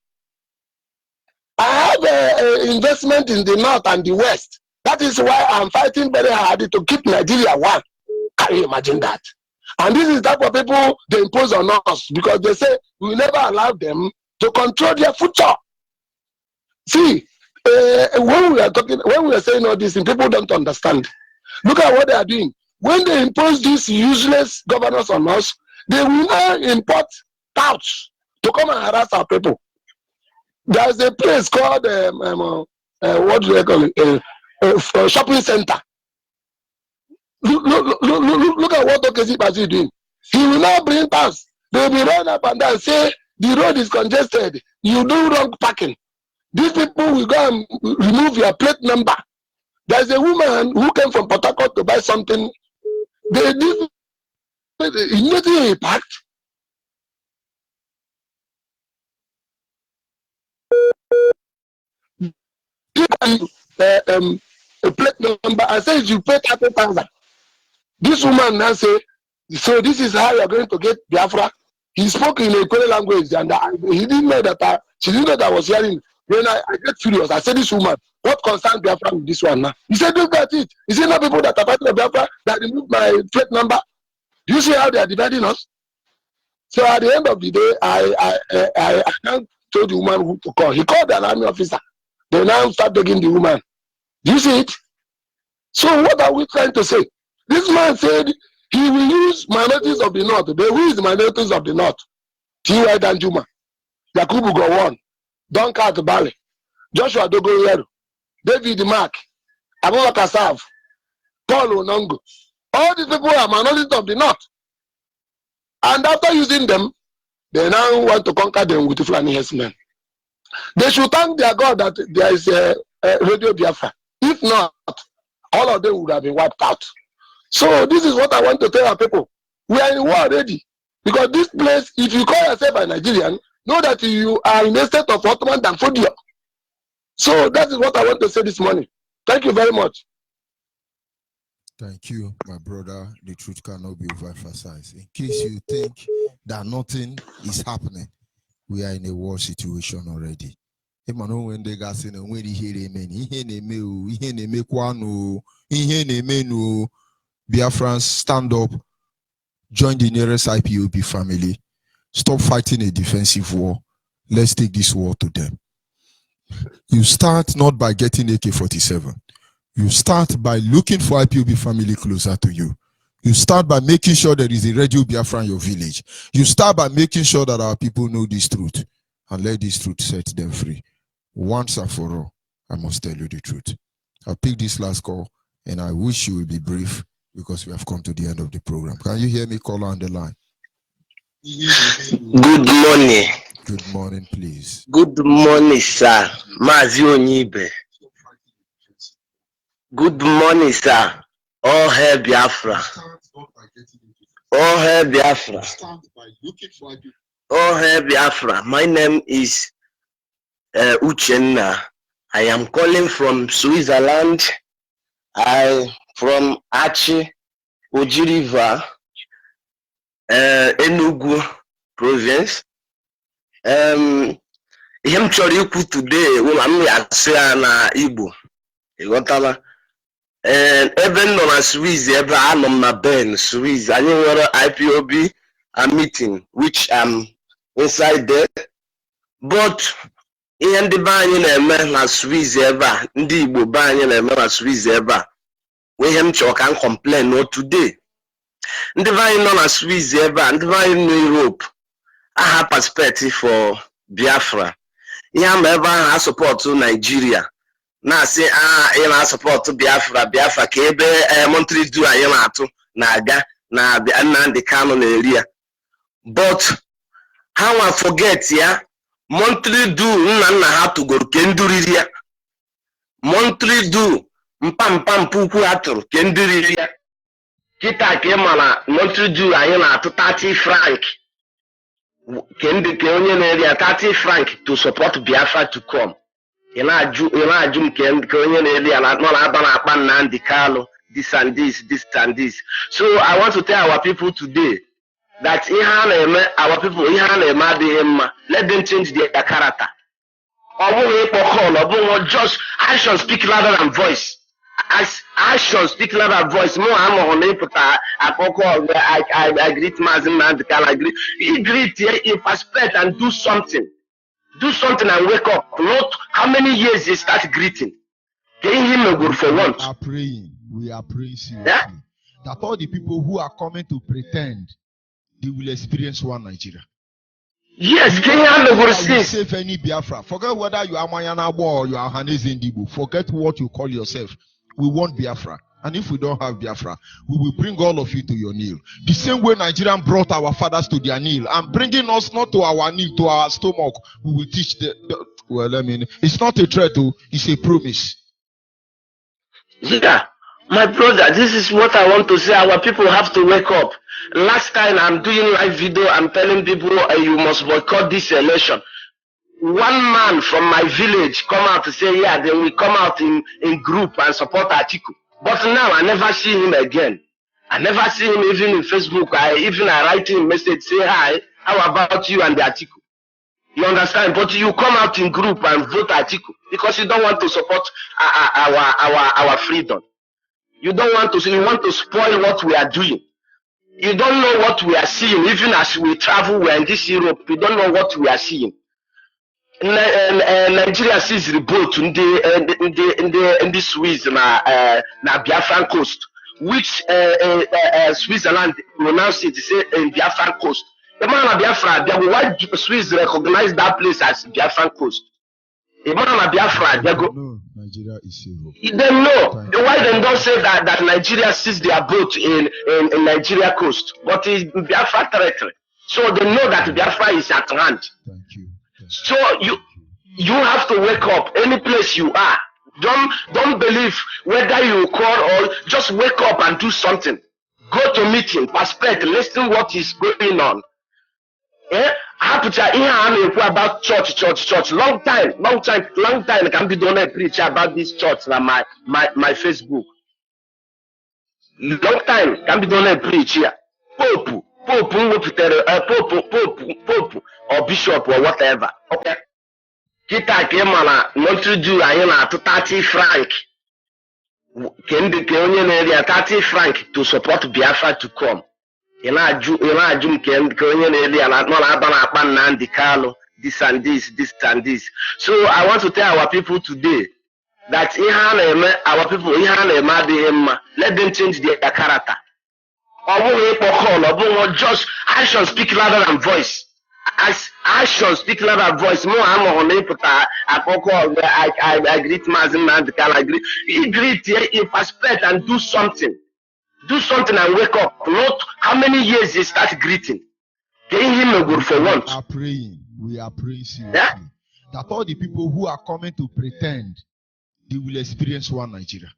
I have an investment in the north and the west. That is why I'm fighting very hard to keep Nigeria one. Can you imagine that? And this is the type of people they impose on us because they say we will never allow them to control their future. See, when we are saying all this, and people don't understand. Look at what they are doing. When they impose these useless governors on us, they will now import touts to come and harass our people. There's a place called what do they call it? A shopping center. Look at what Okezi is doing. He will now bring touts. They will be run up and down, say the road is congested. You do wrong parking. These people will go and remove your plate number. There's a woman who came from Port Harcourt to buy something. They did immediately he parked. A plate number and says you pay 30,000. This woman now say, so this is how you are going to get Biafra. He spoke in a Kwele language and he didn't know that she didn't know that I was hearing. When I get furious, I said, this woman, what concerns Biafra with this one now? He said, look at it. You see, not people that are fighting Biafra that removed my plate number. Do you see how they are dividing us? So at the end of the day, I can't tell the woman who to call. He called an army officer. They now start begging the woman. Do you see it? So what are we trying to say? This man said he will use minorities of the north. They will use minorities of the north. T.Y. Danjuma, Yakubu Gowon, Donkat Bale, Joshua Dogoyero, David Mark, Abubakar Sav, Paul Onongo. All these people are minorities of the north. And after using them, they now want to conquer them with Fulani herdsmen. They should thank their God that there is a Radio Biafra. If not, all of them would have been wiped out. So this is what I want to tell our people. We are in war already. Because this place, if you call yourself a Nigerian, know that you are in a state of Ottoman than Fodio. So that is what I want to say this morning. Thank you very much. Thank you, my brother. The truth cannot be overemphasized. In case you think that nothing is happening, we are in a war situation already. When they got saying when they hear amen, Biafrans, stand up, join the nearest IPOB family, stop fighting a defensive war. Let's take this war to them. You start not by getting AK-47. You start by looking for IPOB family closer to you. You start by making sure there is a Radio Biafra in your village. You start by making sure that our people know this truth and let this truth set them free. Once and for all, I must tell you the truth. I'll pick this last call and I wish you will be brief because we have come to the end of the program. Can you hear me, caller on the line? Good morning. Good morning, please. Good morning, sir. MAZI ONYEIBE. Good morning, sir. All hail Biafra. All hail Biafra. All hail Biafra. My name is Uchenna. I am calling from Switzerland. I from Achi, Oji River, Enugu province. Him chọrọ ikwu today ụlọ m ya na Igbo. Ịghọtala? Ebe m nọ na Swiss, ebe anọ m na Ben, Swiss. Anyị nwere IPOB a meeting which I'm inside there. But ihe ndị be anyị na-eme na Swiss ebe a, ndị Igbo be anyị na-eme na Swiss ebe a. Ihe m chọrọ ka m complain no today. Ndị be anyị nọ na Swiss ebe a, ndị be anyị nọ Europe. Aha perspective for Biafra. Ihe ama ebe ahụ a support Nigeria. Na-asị ị na-support Biafra ka ebe monthly due anyị na-atụ na-aga na Nnamdi Kanu na-eri ya. But ha nwa forget ya, monthly due nna ha tụgoro ke nduriri ya. Monthly due mpampa ukwu ha tụrụ ke nduriri ya. Kita ka ị mara monthly due anyị na-atụ 30 franc. Ke onye na-eri ya 30 franc to support Biafra to come. Ị na-ajụ nke onye na-eri ya nọ na-aba na-akpa Nnamdi Kanu, this and this. So I want to tell our people today that our people ihe ha na-eme adịghị mma. Let them change their character. Just actions speak louder than voice. As actions speak louder than voice. More I'm on I greet MAZI man. I greet. You greet here. You participate and do something. Do something and wake up. Not how many years you start greeting. Getting him a good for once. We are praying seriously. Yeah? That all the people who are coming to pretend they will experience one Nigeria. Yes, Kenya will save any Biafra. Forget whether you are Mayanabo or you are Hanese Ndibu. Forget what you call yourself. We want Biafra. And if we don't have Biafra, we will bring all of you to your kneel. The same way Nigerian brought our fathers to their kneel. And bringing us not to our kneel, to our stomach, we will teach it's not a threat, it's a promise. Yeah, my brother, this is what I want to say. Our people have to wake up. Last time I'm doing live video, I'm telling people you must boycott this election. One man from my village come out to say, yeah, then we come out in group and support Atiku. But now I never see him again. I never see him even in Facebook. I write him a message, say hi, how about you and the Atiku? You understand? But you come out in group and vote Atiku because you don't want to support our freedom. You don't want to. You want to spoil what we are doing. You don't know what we are seeing. Even as we travel, we're in this Europe. You don't know what we are seeing. Nigeria sees the boat in the Swiss na Biafran coast, which Switzerland pronounce it say in Biafran coast. The man of Biafra, why Swiss recognize that place as Biafran coast? The man of Biafra, they go. No, Nigeria is safe. They know why they don't say that Nigeria sees their boat in Nigeria coast, but it's Biafra territory. So they know that Biafra is at hand. Thank you. So you have to wake up any place you are. Don't believe whether you call or just wake up and do something. Go to meeting, participate, listen what is going on. About church. Long time. I can be done preach about this church on my Facebook. Long time can be done preach here. Pope or bishop or whatever. Okay. Kita kemana not do ayena to 30 franc. Can be 30 franc to support Biafra to come. This and this. So I want to tell our people today that our people let them change their character. Just actions speak louder than voice. As actions speak louder than voice. More I'm on I greet MAZI man. I greet. You greet here. You participate and do something. Do something and wake up. Not how many years you start greeting. Getting him a good for once. We are praying seriously. Yeah? That all the people who are coming to pretend they will experience one Nigeria.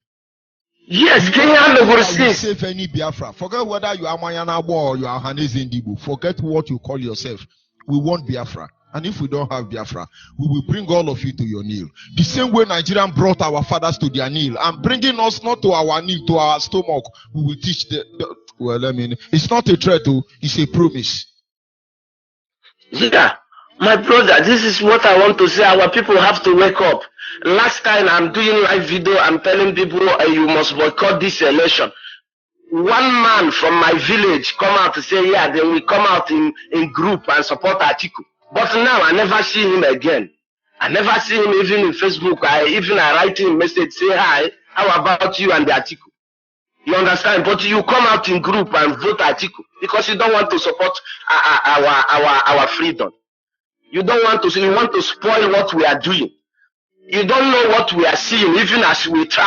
Yes, Kenya will save any Biafra. Forget whether you are Mayanabo or you are Hanese Ndibu. Forget what you call yourself. We want Biafra. And if we don't have Biafra, we will bring all of you to your kneel. The same way Nigerian brought our fathers to their kneel. And bringing us not to our kneel, to our stomach, we will teach it's not a threat, it's a promise. Yeah, my brother, this is what I want to say. Our people have to wake up. Last time I'm doing live video, I'm telling people you must boycott this election. One man from my village come out to say, yeah, then we come out in group and support Atiku. But now I never see him again. I never see him even in Facebook. I write him a message, say hi, how about you and the Atiku? You understand? But you come out in group and vote Atiku because you don't want to support our freedom. You don't want to. You want to spoil what we are doing. You don't know what we are seeing, even as we travel.